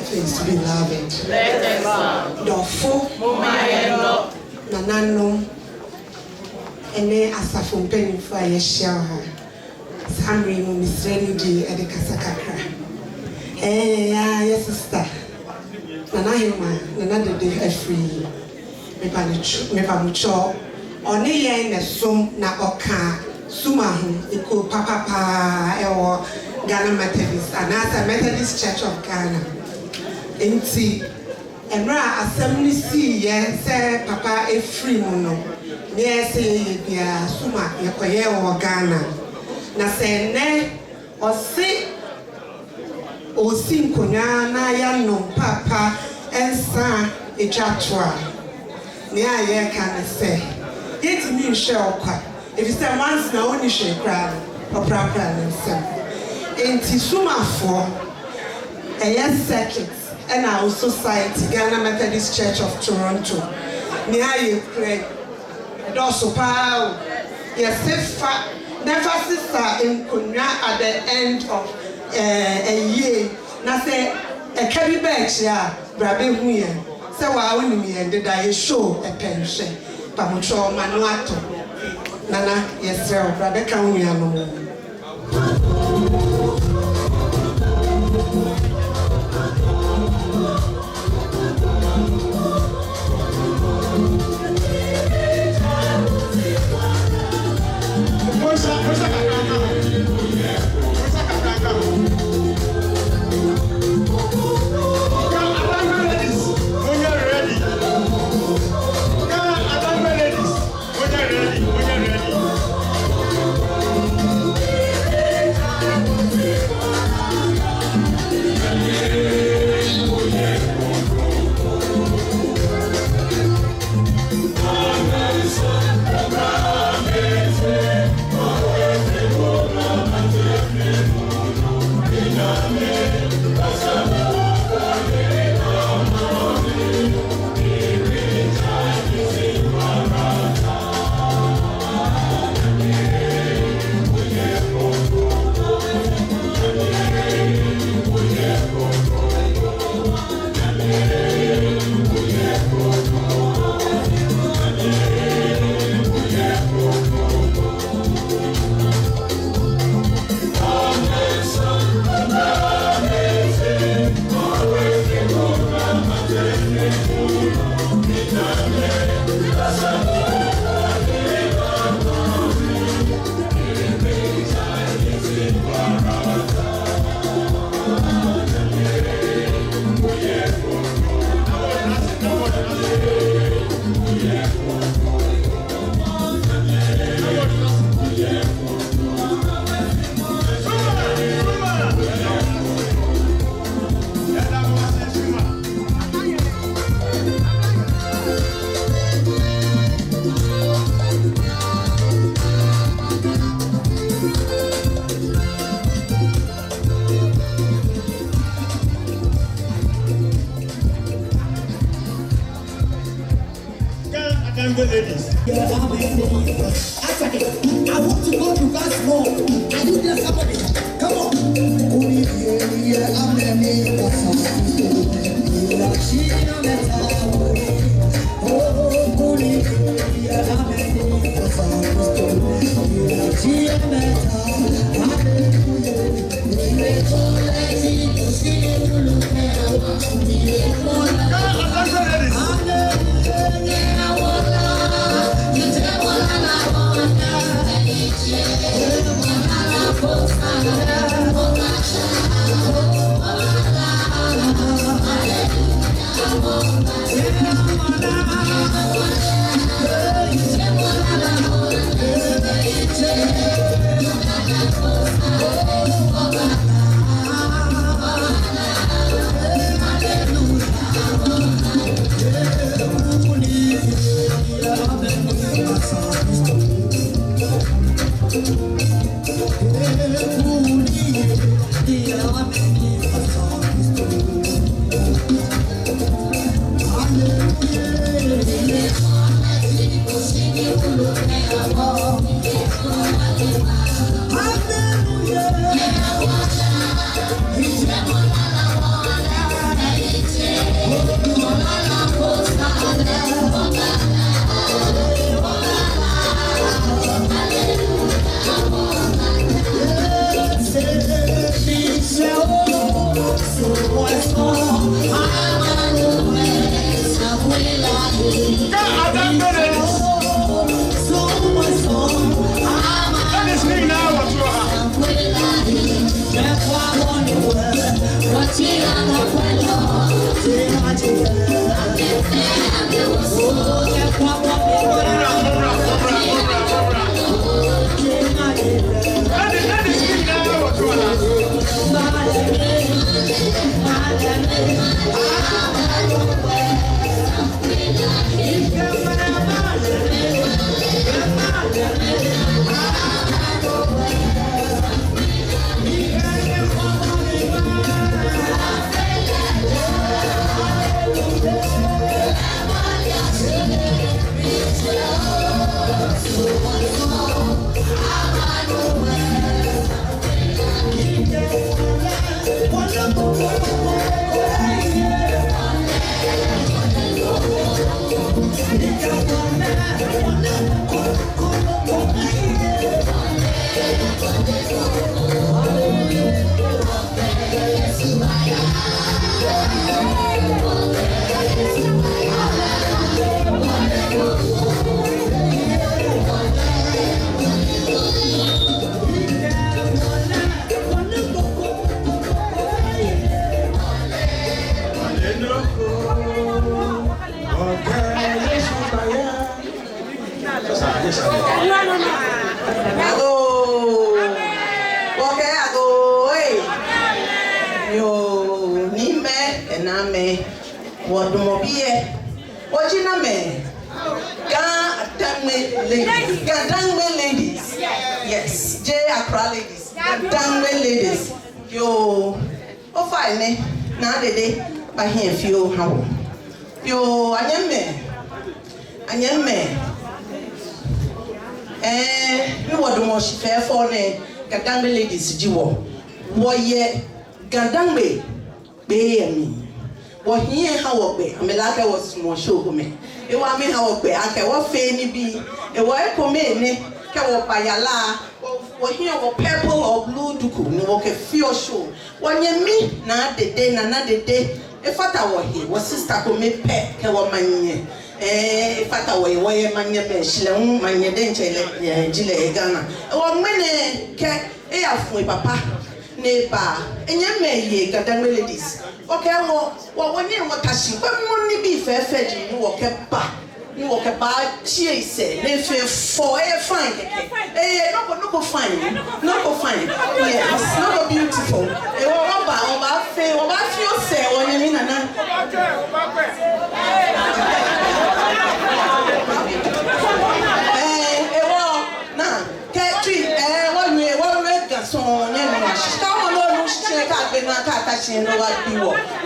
Please to be loved. Dofo, Nanano, and then Asafum Penny for a shell her. Samri Misreni at the Casacacra. Yes, sister. Nanahima, another day a free. Mepamucho, or near in a sum na oka, Sumahu, equal Papa, or Ghana Methodist, and as a Methodist Church of Ghana. Enti, and ra assembly see, yes, Papa a free mono. Yes, ya Suma, Yakoye or Ghana. Na say ne, or say, or sing Kunyana, Yano, Papa, and Sa, a chatua. Near ye can say, yet me shall quite. If you say once now, only shall cry, or proper and some. Ain't Suma for a yes second, and our society, Ghana Methodist Church of Toronto. Near you pray, also power, yes, never sister in Kunya at the end of a year. Now say a carry bag, yeah, Brabby Huyan. So I only ended I show a pension. Pamucho Manuato. Nana, yes, sir, Rebecca Uniano. I want to go to God's home. Are you there, somebody? Come on. Yes, J Accra ladies, Dangwe ladies. Yo, oh fine, now the day by here few how. Yo, anyame. No what do more she fair for ne? Dangwe ladies, Jiwo. Woye, Dangwe, be me. What here how be? I mean, like I was more show me. You want me how be? I can what fair be. A work for me. Kawo bayala wo here wo purple or blue duku ni wo ke fio show wonye mi na dede na dede e fata wo he wo sister ko me pe ke wo manye e fata wo ye manye be hile hu manye de nchele jile e Ghana wo mene ke e afu papa ne ba enye me ye Gadangme ladies okay wo wonye wo tashi kwa mo ni bi fefe ji ni wo ke ba you walk about she said, if for a fine, no go fine, yes, not beautiful. A over fair, or what you say, when you mean, now, can't treat one red garçon,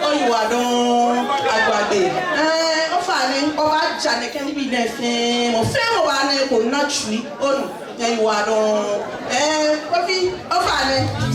oh, you are don't Ofane, over Janet can be there. Or family will not treat. Oh, there you are. Coffee, Ofane.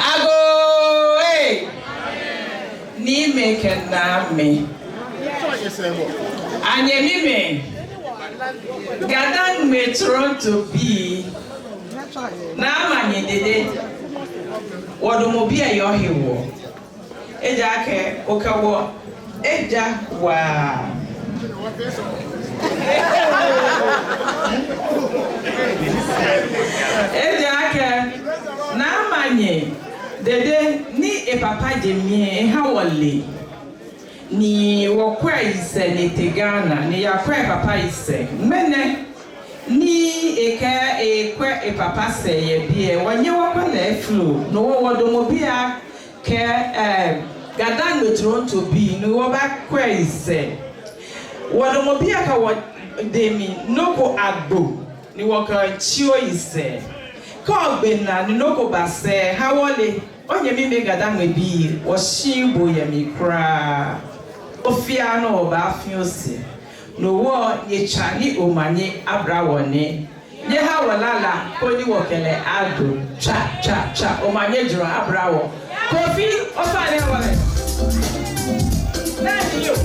Ago, hey, ni make na me. Anye mi me. Gadang me Toronto B. Na manye dede. Wodomo bi ayo hewo. Eja ke okawo. Eja wa. Eja ke na manye dede ni e papa je mi ha wole. Ni wakwa ise ni tegana ni yakwa papa ise mene ni ekwa e papa se ye bie wanye wakwa na eflu no wodomo bia ke Gadang me Toronto bi no wo ba kwa ise wodomo bia ka wo demi noko agbo ni woka chio ise ka ogbena ni noko base ha wole onye mi me Gadang me bi wo shibo ye mi kra Ofia no ba fiosi no wo ye chani omanye abrawone ye ha walala koni wokele ado cha omanye juro abrawo kofi ofa le wole nani you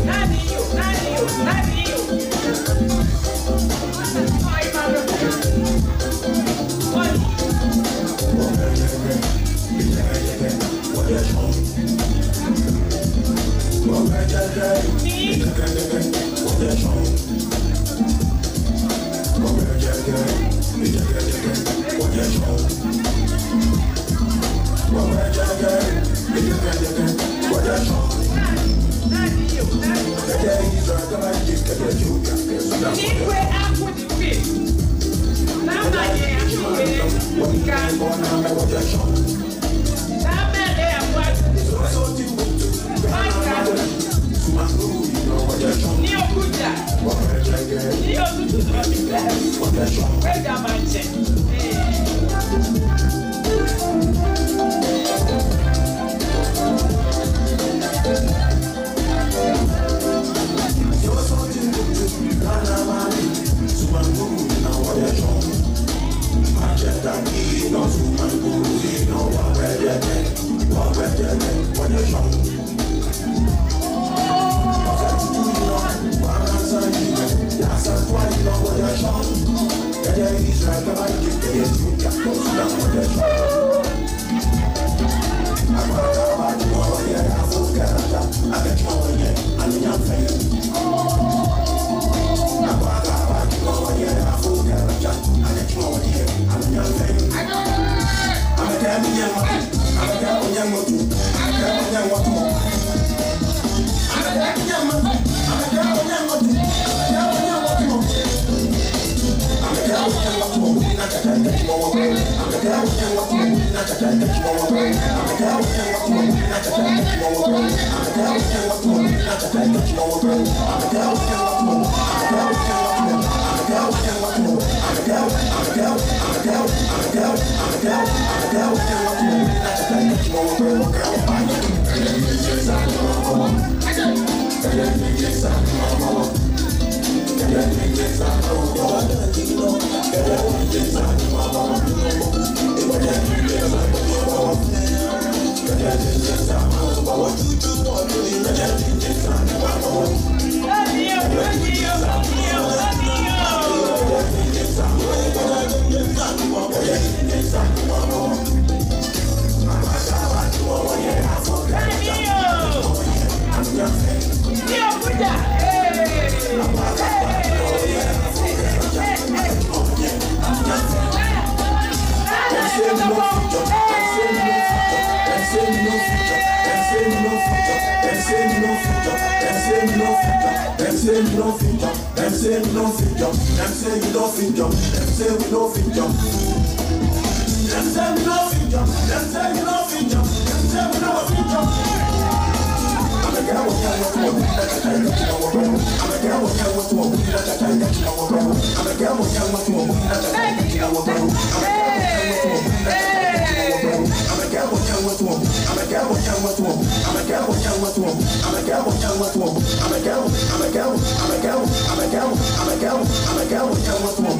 I'm a girl,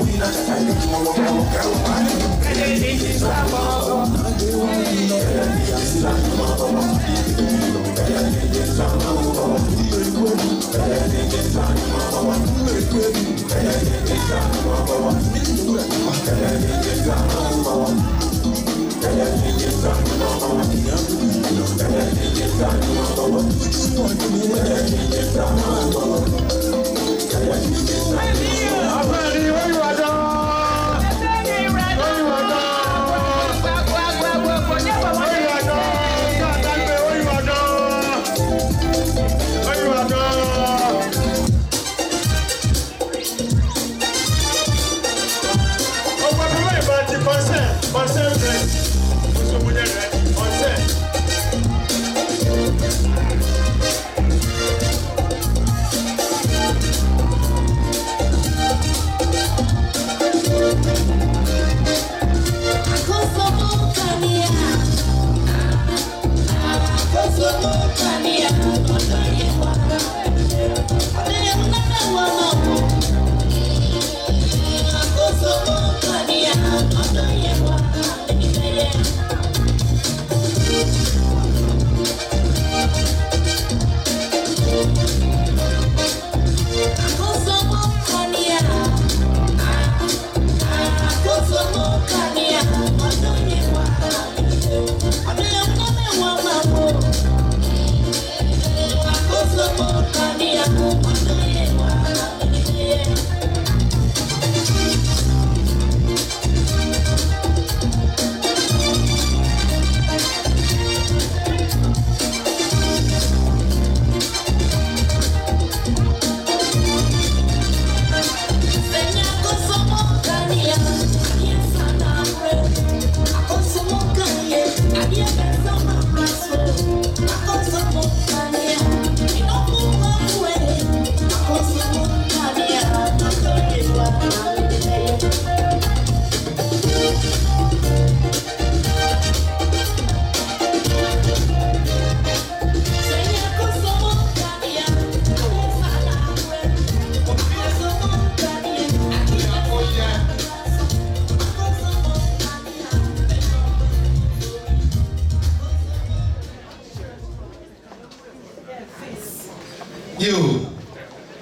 You,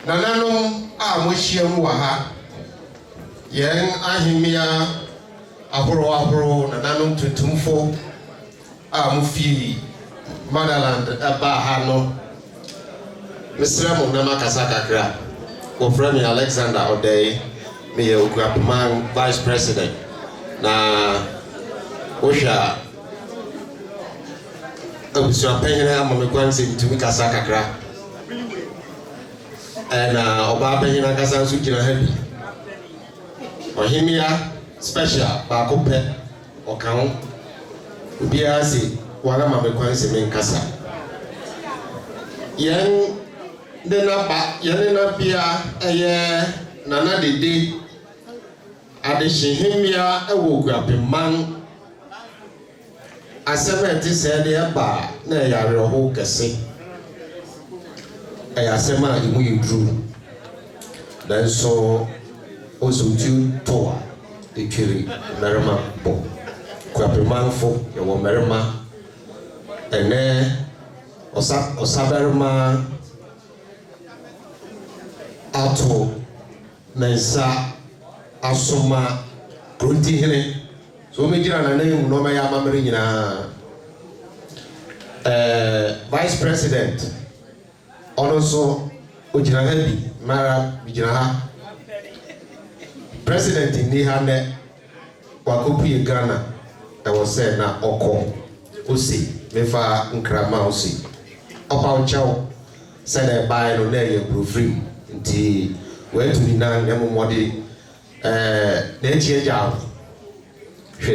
Nanano, Mushiam Waha, Yang Ahimia, Ahoro, Nanano to Tumfo, Mufi, Motherland, Bahano, Mr. Munama Kasaka, Ofremi Alexander O'Day, me Grapman Vice President, na Osha. Mr. Penham, Mamikwansi, to Mikasaka. And Oba Penhina Kasan Sujina Heavy. Ohimia special, Bakope, Okao, Biasi, Wagama Mikwansi Minkasa. Yen Denapa, Yanina Pia, Nana de Day, Adeshimia, a woke up in man. Asema said the bar, nay, I will hold a say. I asema you drew. Then so also due toa the kiri Merima bo. Quapiman for your Merima and then Osaberma Auto Mensa Asoma Grunti. So me jira na name no me ya mamre nyina Vice President also ojira ha bi mara bijira ha President ni ha ne wakopi Ghana e wo say na okọ osi me fa nkrama osi opa ochaw say na buy no na ye free nti we to ni na nyamomode na echi eja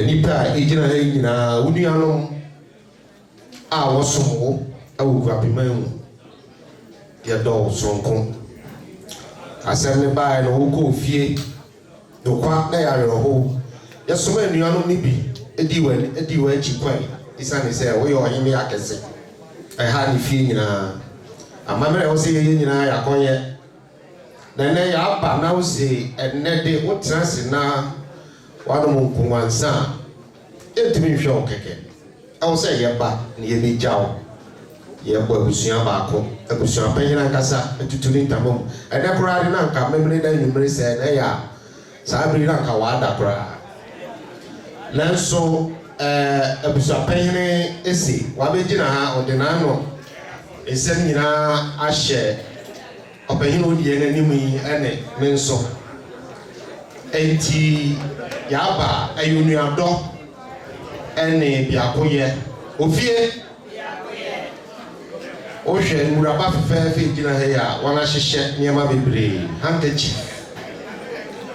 Nipa ejina ha nyina unuanom a wosomo awuku apemanu ye do sonko asem ne bae no wo fie do kwa na ya reho ye soma nuanom ni bi edi wa echi kwan isane se wo ye ohime akese ha ni fie nyina amamere wo se ye nyina ya konye na ne ya aba na wo se enne de wo transi na Wadom Kumansa, Etimi Show Keke. I will say, Yaba, Yemi Jow, yɛbɔ abusua baako abusua panyin ankasa atutu ne ntamam ɛnɛ koraa de na nka memene da nwumere sɛ ɛnɛ yɛ a saa bere na nka waada koraa nanso abusua panyin esi wabɛgyina ha ɔde n'ano nsɛm nyinaa ahyɛ ɔpanyin odi yɛn anim yi ɛne me nso enti yaba ayunuadɔ ɛne biakoyɛ ofie ohwɛ nwuraba fɛfɛɛfɛ gyina ha yi a wɔn ahyehyɛ nneɛma bebree handkerchief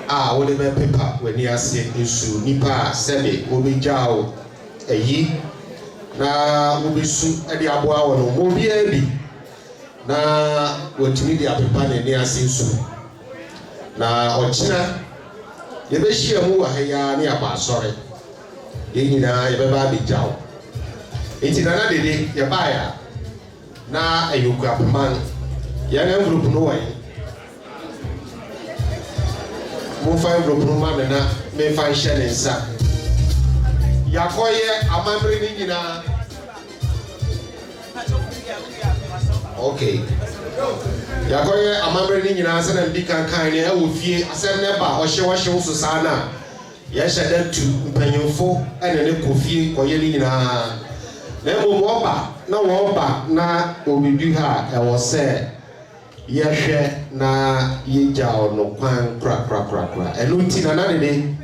a wɔde bɛpepa w'ani ase nsu nipa a sɛbe wɔbɛgya wo ayi na wɔbɛsu de aboa wɔn mo obiara bi na wɔtumi de apepa n'ani ase nsu na ɔkyena yɛbɛhyia mu wɔ ha yi a ne yɛaba asɔre yɛn nyinaa yɛbɛba abɛgya wo nti nana dede yɛbaeɛ a na ayuku apeman yɛn envelope no wɔ yi mofa envelope no ma me na mefa nhyɛ ne nsa yakɔyɛ amammerɛ ne nyinaa okay yakɔyɛ amammerɛ ne nyinaa sɛ na mdi kankan ne ɛwɔ fie asɛm ne ba ɔhyɛ so saa na yɛhyɛ da tu mpanyimfo ɛne ne kɔ fie kɔyɛ ne nyinaa na mmom wɔba na obidu ha ɛwɔ sɛ yɛhwɛ na yɛgya ɔno kwan korakorakora ɛno nti na dede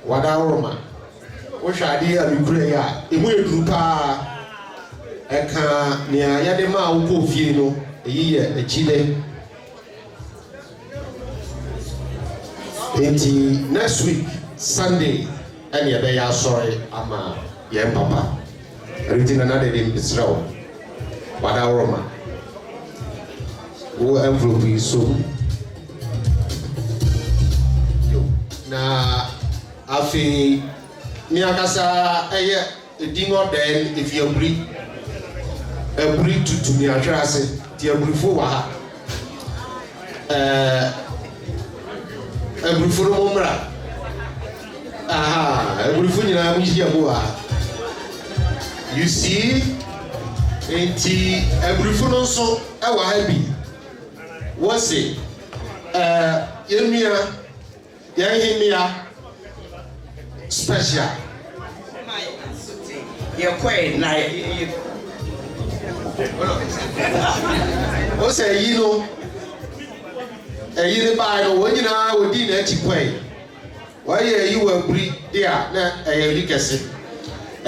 wada woroma wohwɛ adeɛ a mekura yi a ɛmu yɛduru paa ɛka nea yɛde ma a wokɔ fie no ɛyi yɛ akyide nti next week Sunday ɛne yɛbɛyɛ asɔre ama yɛn papa ɛnti na dede mbɛsrɛ wo wada woroma wo envelope yi so na afei ni akasa ɛyɛ edin ɔdan efi aburi tutu ni ahwɛ ase ti aburifo wɔ ha aburifo no mo mmra aburifo nyinaa mo hyia mo wɔ ha you see enti aburifo no nso ɛwɔ ha bi wọ́n sè yẹnua yẹnhìnmíà special. yẹ kọ́ ẹ̀ na ó sẹ ẹ̀yí no ẹ̀yí ní báyìí no wọ́n nyinaa wọ́n di n'akyi kọ́ ẹ̀ wọ́n yẹ ẹ̀yí wọ́n abiri di a na ẹ̀yẹ ẹ̀yí kẹsì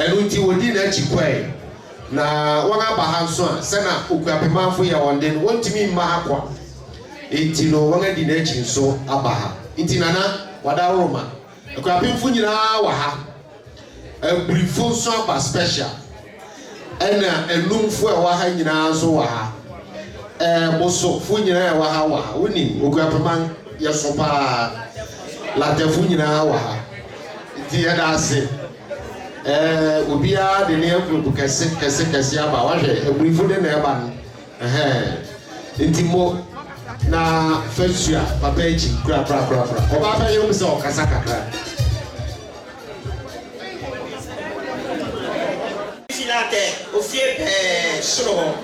ẹ̀nu ti wọ́n di n'akyi kọ́ ẹ̀ na wọ́n aba ha nso a sẹ́nà okùn apẹ̀mánfo yẹ wọ́n dé no wọ́n ti mi mma ha kọ́ enti no wɔn adi n'akyi nso aba ha enti nana wada woroma akwapemfo nyinaa wɔ ha aburifo nso aba special ɛna enumfo a ɛwɔ ha nyinaa nso wɔ ha bosofo nyinaa ɛwɔ ha wɔ ha wonim okwapeman yɛ so paa latɛfo nyinaa wɔ ha enti yɛda ase obiara de ne envelope kɛse aba wahwɛ aburifo de na ɛba no enti mo na fesua papa echi kura oba fa yom se okasa kakra filate ofie soro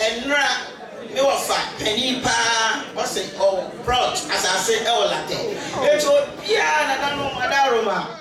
enra me wafa pani pa o se o brought asase e o late eto bia na dano madaroma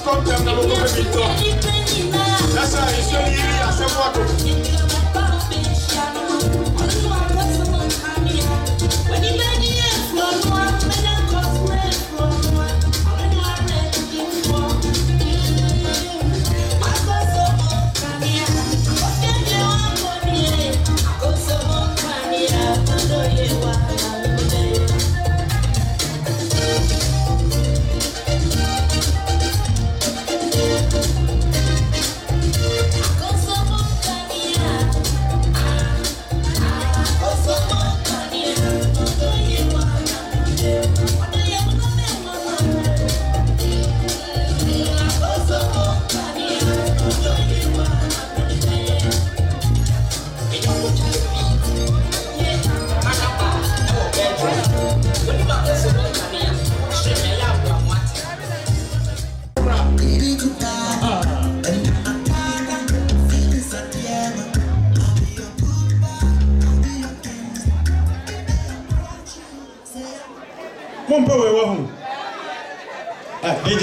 comme t'aimes dans le groupe Victor. Là, ça, il se lit à 5 fois. Mon peu we wahun. Ah, DJ.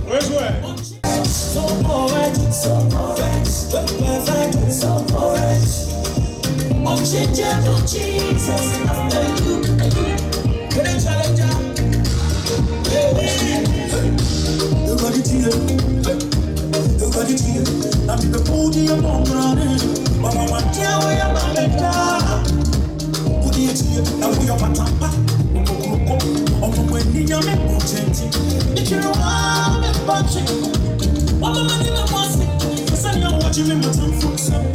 Where's where? So alright, unchangeable Jesus, after you. Can I challenge you? You got it here. You got it here. I'm in the podium on running. Mama, what can we have put it here. Now we are Patapa. When you are important, if you're all about you, Mama, I never was it. Because I know what you mean, but I'm for some.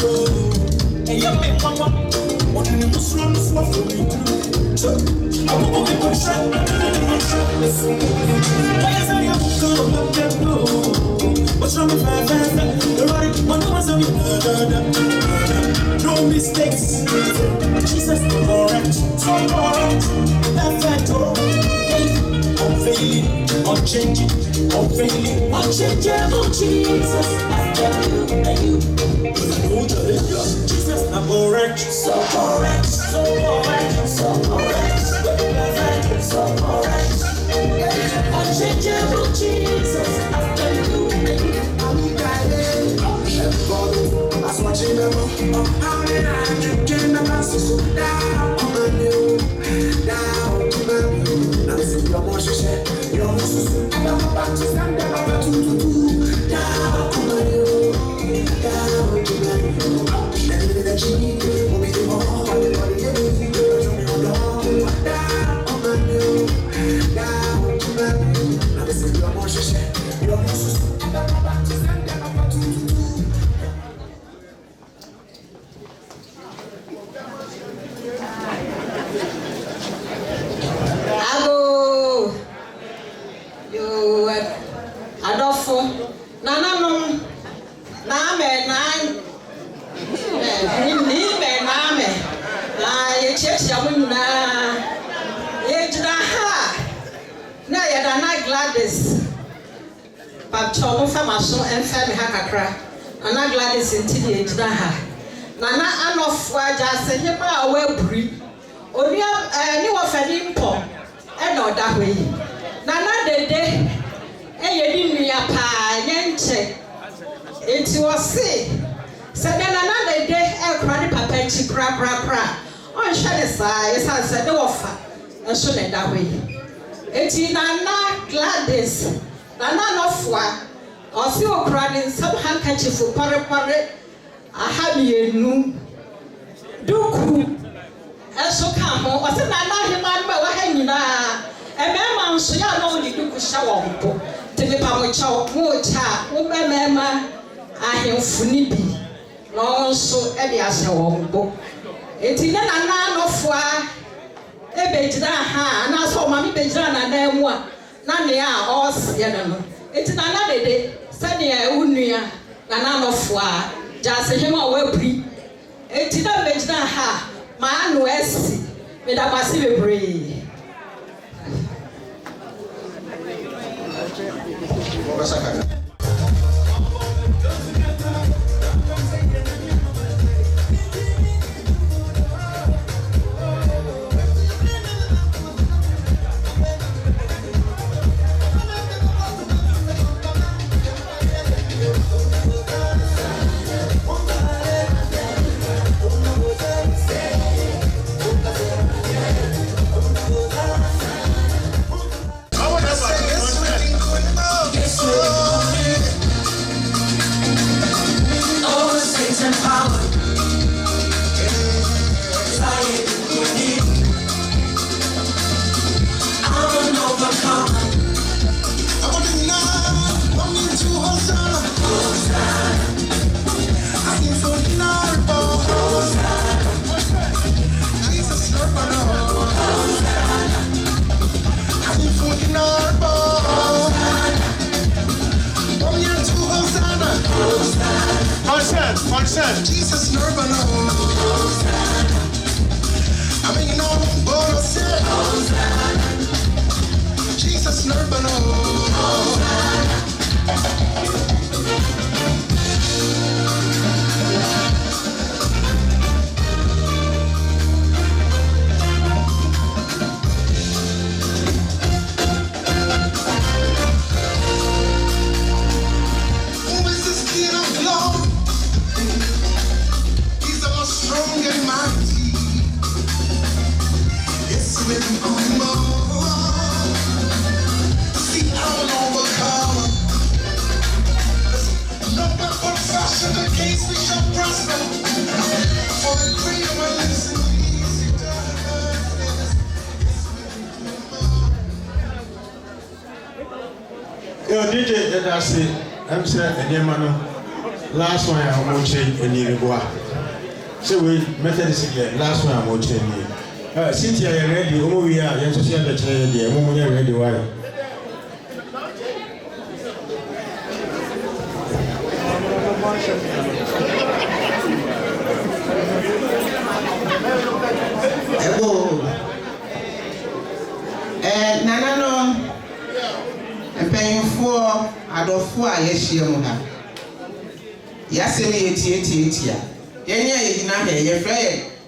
And you make Mama. What in the run is what we do. I won't go in the shop. Why is I have to go up there? What's wrong with my family? The right one was a no mistakes. Jesus, correct, so correct. Perfect, unfailing, unchanging, unfailing, unchangeable Jesus. After you and you. Jesus, I'm correct, so correct, so correct, so correct, so correct. Unchangeable Jesus, after you and you. I'm crying, everybody, I'm watching them. How did I get in the masses? Down on my new, down to my new. I'm seeing your motion, your muscles. I'm about to stand there, I'm about to do. Down to my new, down to my new. That you need will be the more everybody down on my new, down to my new. Now this is your motion, your muscles. I'm about to stand there, I'm about to do. Ago, you adofo, nananom, name nine. Ni name na ye church ya munna ye jira ha na ye da na Gladys Pastor mo fama so enfa me ha kakra na Gladys nti ye jira ha na anofo aja se he ba wa buri oni ni wo fani mpo e na oda hwe na dede e ye di nua pa nyenche enti wo se said another day, I cried papa chi cra. On shall say, yes, I said the offer, and so that way. It's in Nana Gladys, Nana of what, or see you crying some handkerchief for pare. I have you no do. And so come home, was it not him on my hanging? A man, so you know the Duke shower, till the power chow, more cha, Mama, I have Funibi. No so e de ase wo mbo enti na no foa e bejira ha na so ma mi bejira na na mu a na ne a o se no enti na dede se ne e unua na no foa ja se hema o abri enti na bejira ha ma no esi me da mase bebre Jesus Nurbano. I mean, no, but I said, Jesus Nurbano. Yo, DJ, that's it. I'm saying, last one I'm watching in Uruguay. So we Methodist again. Last one I'm watching here. Cynthia, you're ready. We are. You're just here to tell you. You're ready. Why? Nana no mpanyinfo adofo a yɛhyia mu ha yɛasɛm yɛtietia yɛne a yɛgyina ha yɛfrɛ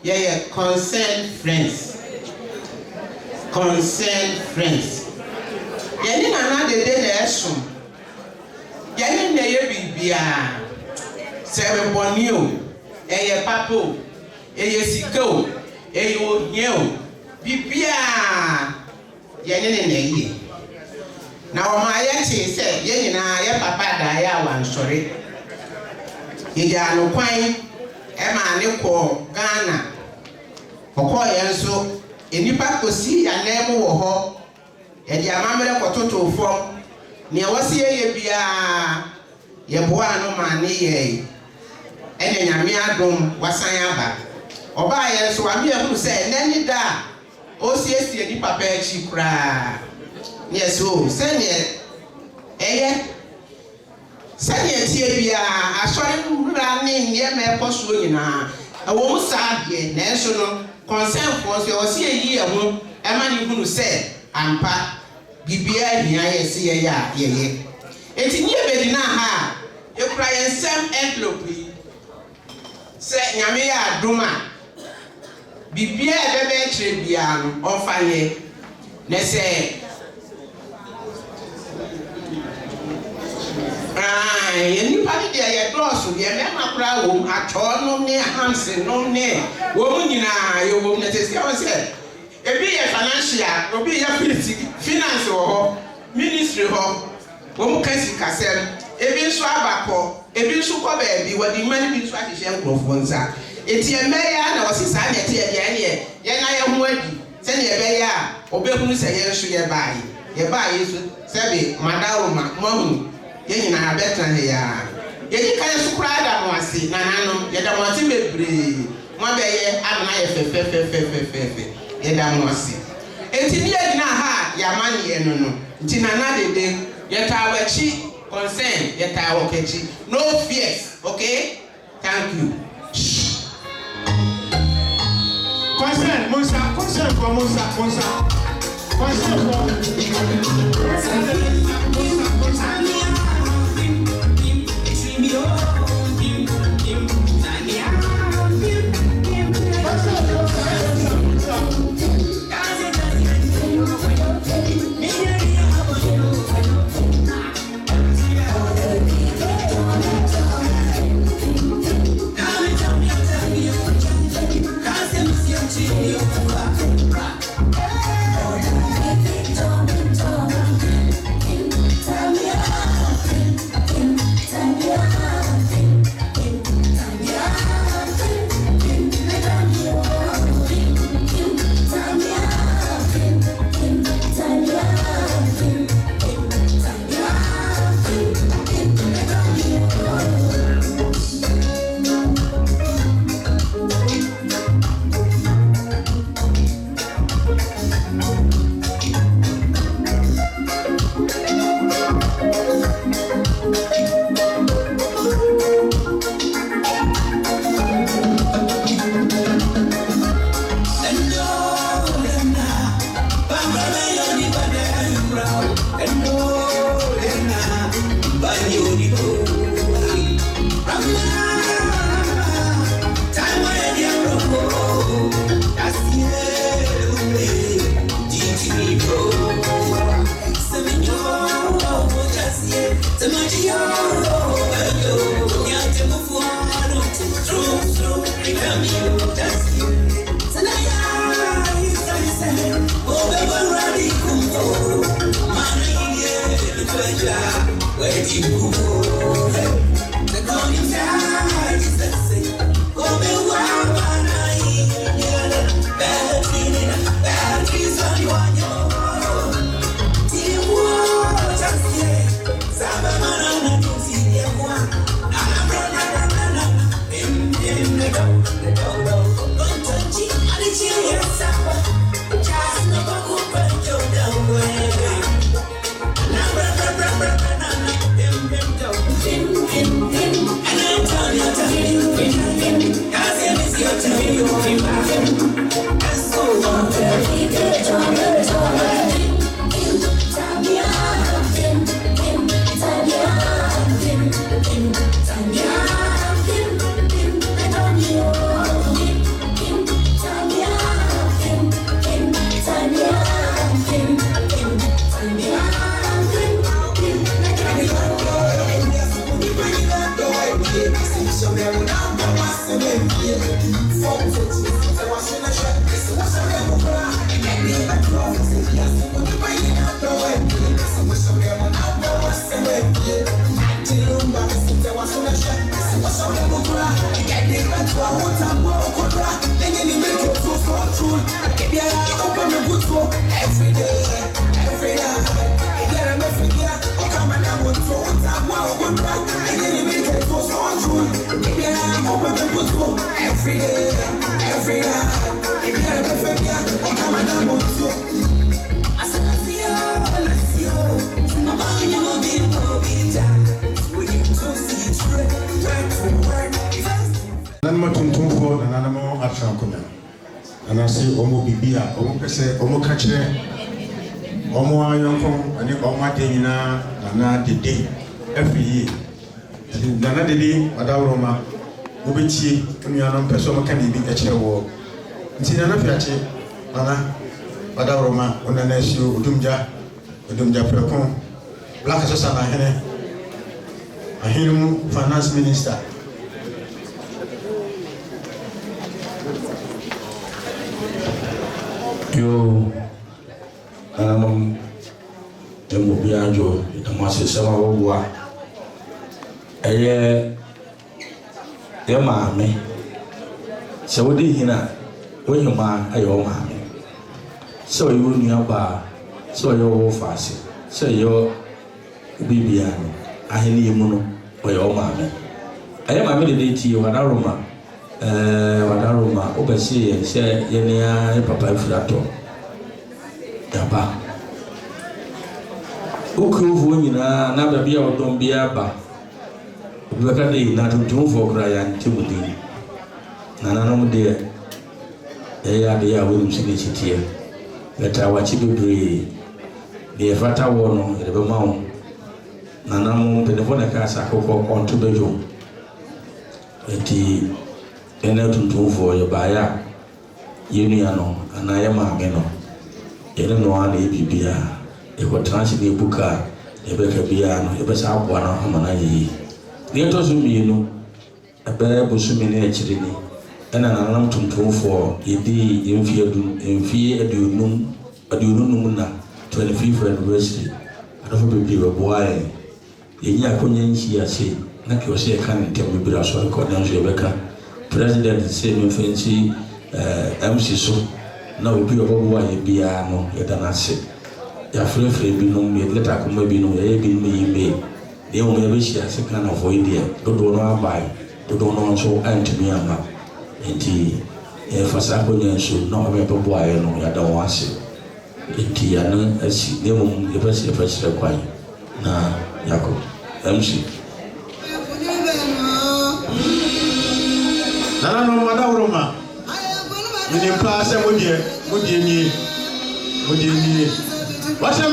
yɛyɛ concerned friends yɛne nana dede na ɛsom yɛne na yɛ biribiaa sɛ ɛbɛbɔne o ɛyɛ papa o ɛyɛ sika o ɛyɛ ohia o biribiaa yɛne ne na yie na wɔma yɛte sɛ yɛn nyinaa yɛ papa da yɛ awansɔre yɛgya no kwan ɛma ne kɔ Ghana ɔkɔɔ yɛn nso enipa kosi anan mu wɔ hɔ yɛde amammerɛ kɔtoto fam nea wɔsi yɛyɛ biara yɛboa no ma ne yɛ ɛna nyame adom wasan aba ɔbaa yɛn nso wame ahunu sɛ n'ani da osiesie ni papa akyi koraa yes o sɛnea ɛyɛ sɛnea tie biara asɔre nwura ne nneɛma ɛkɔ soɔ nyinaa ɛwɔ mu saa deɛ nanso no kɔnsɛnfoɔ nso wɔsi eyi ɛho ɛma ne hunu sɛ ampa biribiara hia yɛ si yɛyɛ a yɛyɛ eti nye bedi na ha ekura yɛn nsɛm envelope yi sɛ nyame yɛ adom a biribiara ɛbɛbɛ akyerɛ biara no ɔmfa yɛ na sɛ nipa de deɛ yɛ dɔɔso deɛ mɛma koraa wɔ mu atɔɔ nom ne ahanse nom ne wɔ mu nyinaa yɛ wɔ mu na sɛ sɛ sɛ ebi yɛ financial obi yɛ finance wɔ hɔ ministry hɔ wɔ mu ka sikasɛm ebi nso aba kɔ ebi nso kɔ baabi wɔde mmani bi nso ahyehyɛ nkurɔfoɔ nsa eti ɛmɛya na wɔsi saa nɛte yɛ deɛ neɛ yɛn na yɛ ho adi sɛnea ɛbɛyɛ a ɔbɛhunu sɛ yɛn nso yɛ baayi nso sɛbi madaroma mɔhu yɛn nyinaa bɛtena ha ya yɛdi kan so koraa da mo ase nananom yɛda mo ase bebree mo abɛyɛ amena yɛ fɛfɛfɛfɛfɛfɛ yɛda mo ase eti ne yɛgyina ha yɛama ne yɛ no nti nana dede yɛtaa w'akyi concern yɛtaa wɔ k'akyi no fears okay thank you. Concern for Musa. Black Association Ahinu Finance Minister. Yo, emu bianjo itamasi sama wwa. Eye maame. Se wodi hina, wo hima ayo maame. Se wo nua ba, se wo yo fase, se yo bibia no. Ahini yemu no oyo maame. Eye maame de ti wadaroma. Wadaroma obesi ye se ye nia papa ifrato. Daba. Ukuvu nyina na ba bia odom bia ba. Obeka de na tuntumfo kra ya ntimudi. Na nanom de ya de ya wonu sini chitie. Leta wachi bebre. De fata wono de be mawo. Na nanom de fo na ka sa kokko onto bejo. Eti ene tuntumfo ye baya. Yenu ya no ana ya maame no. Ene no ana bibia. E ko transit buka e be ka bia no e be sa aboa no amana yi. Ne to so mienu ebe bosumi ne akiri ni ena nanam tuntumfo yedi emfie aduonum na 25th anniversary adofo bebi we boae yenyi akonya nchi ase na ke o se ka ntem bibira so ko na nso ebeka president se me fancy MC so na obi obowa ye bia no yeda na se ya frefre bi no me leta kuma bi no ye bi me yime de o me be shi ase ka na void there dodo no abai dodo no so antimi ama enti fasa ko nyenso na o me bobo aye no ya da wase enti ya no asi de mo ye fasa fasa kwai na yako MC nana no madawroma ni pa se modie ni What's your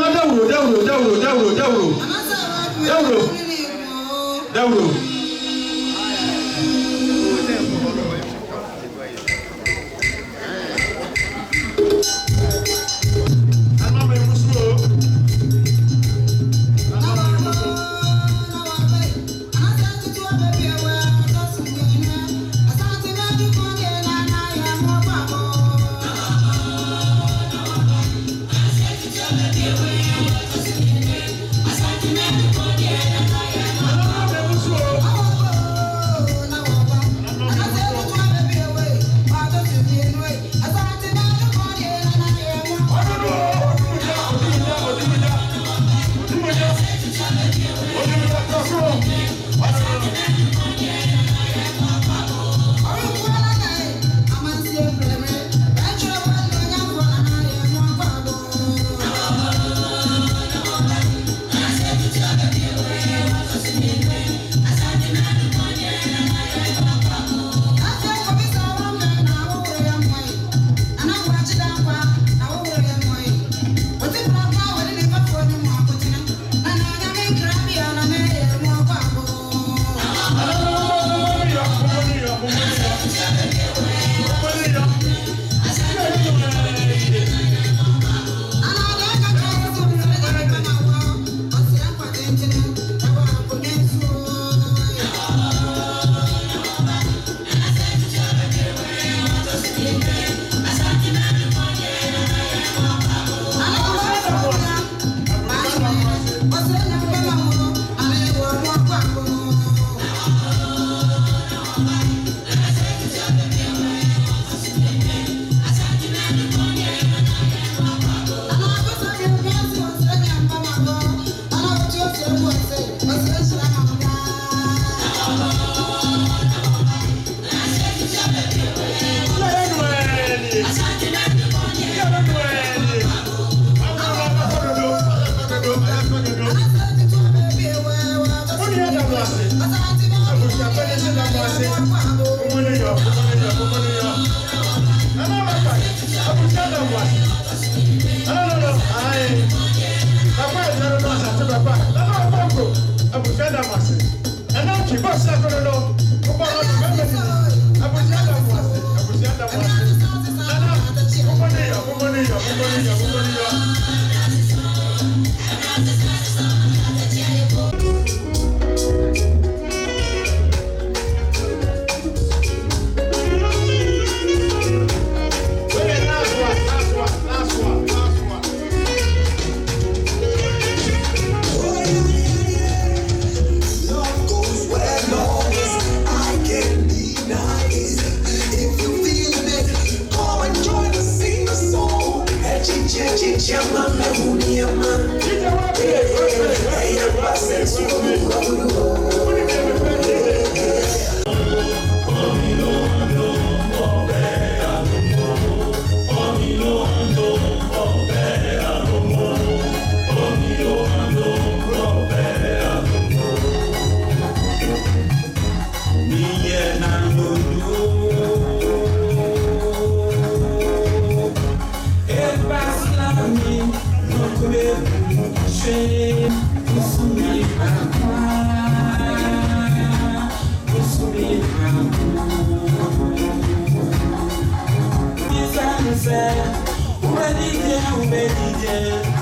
Dauro. Ready, yeah,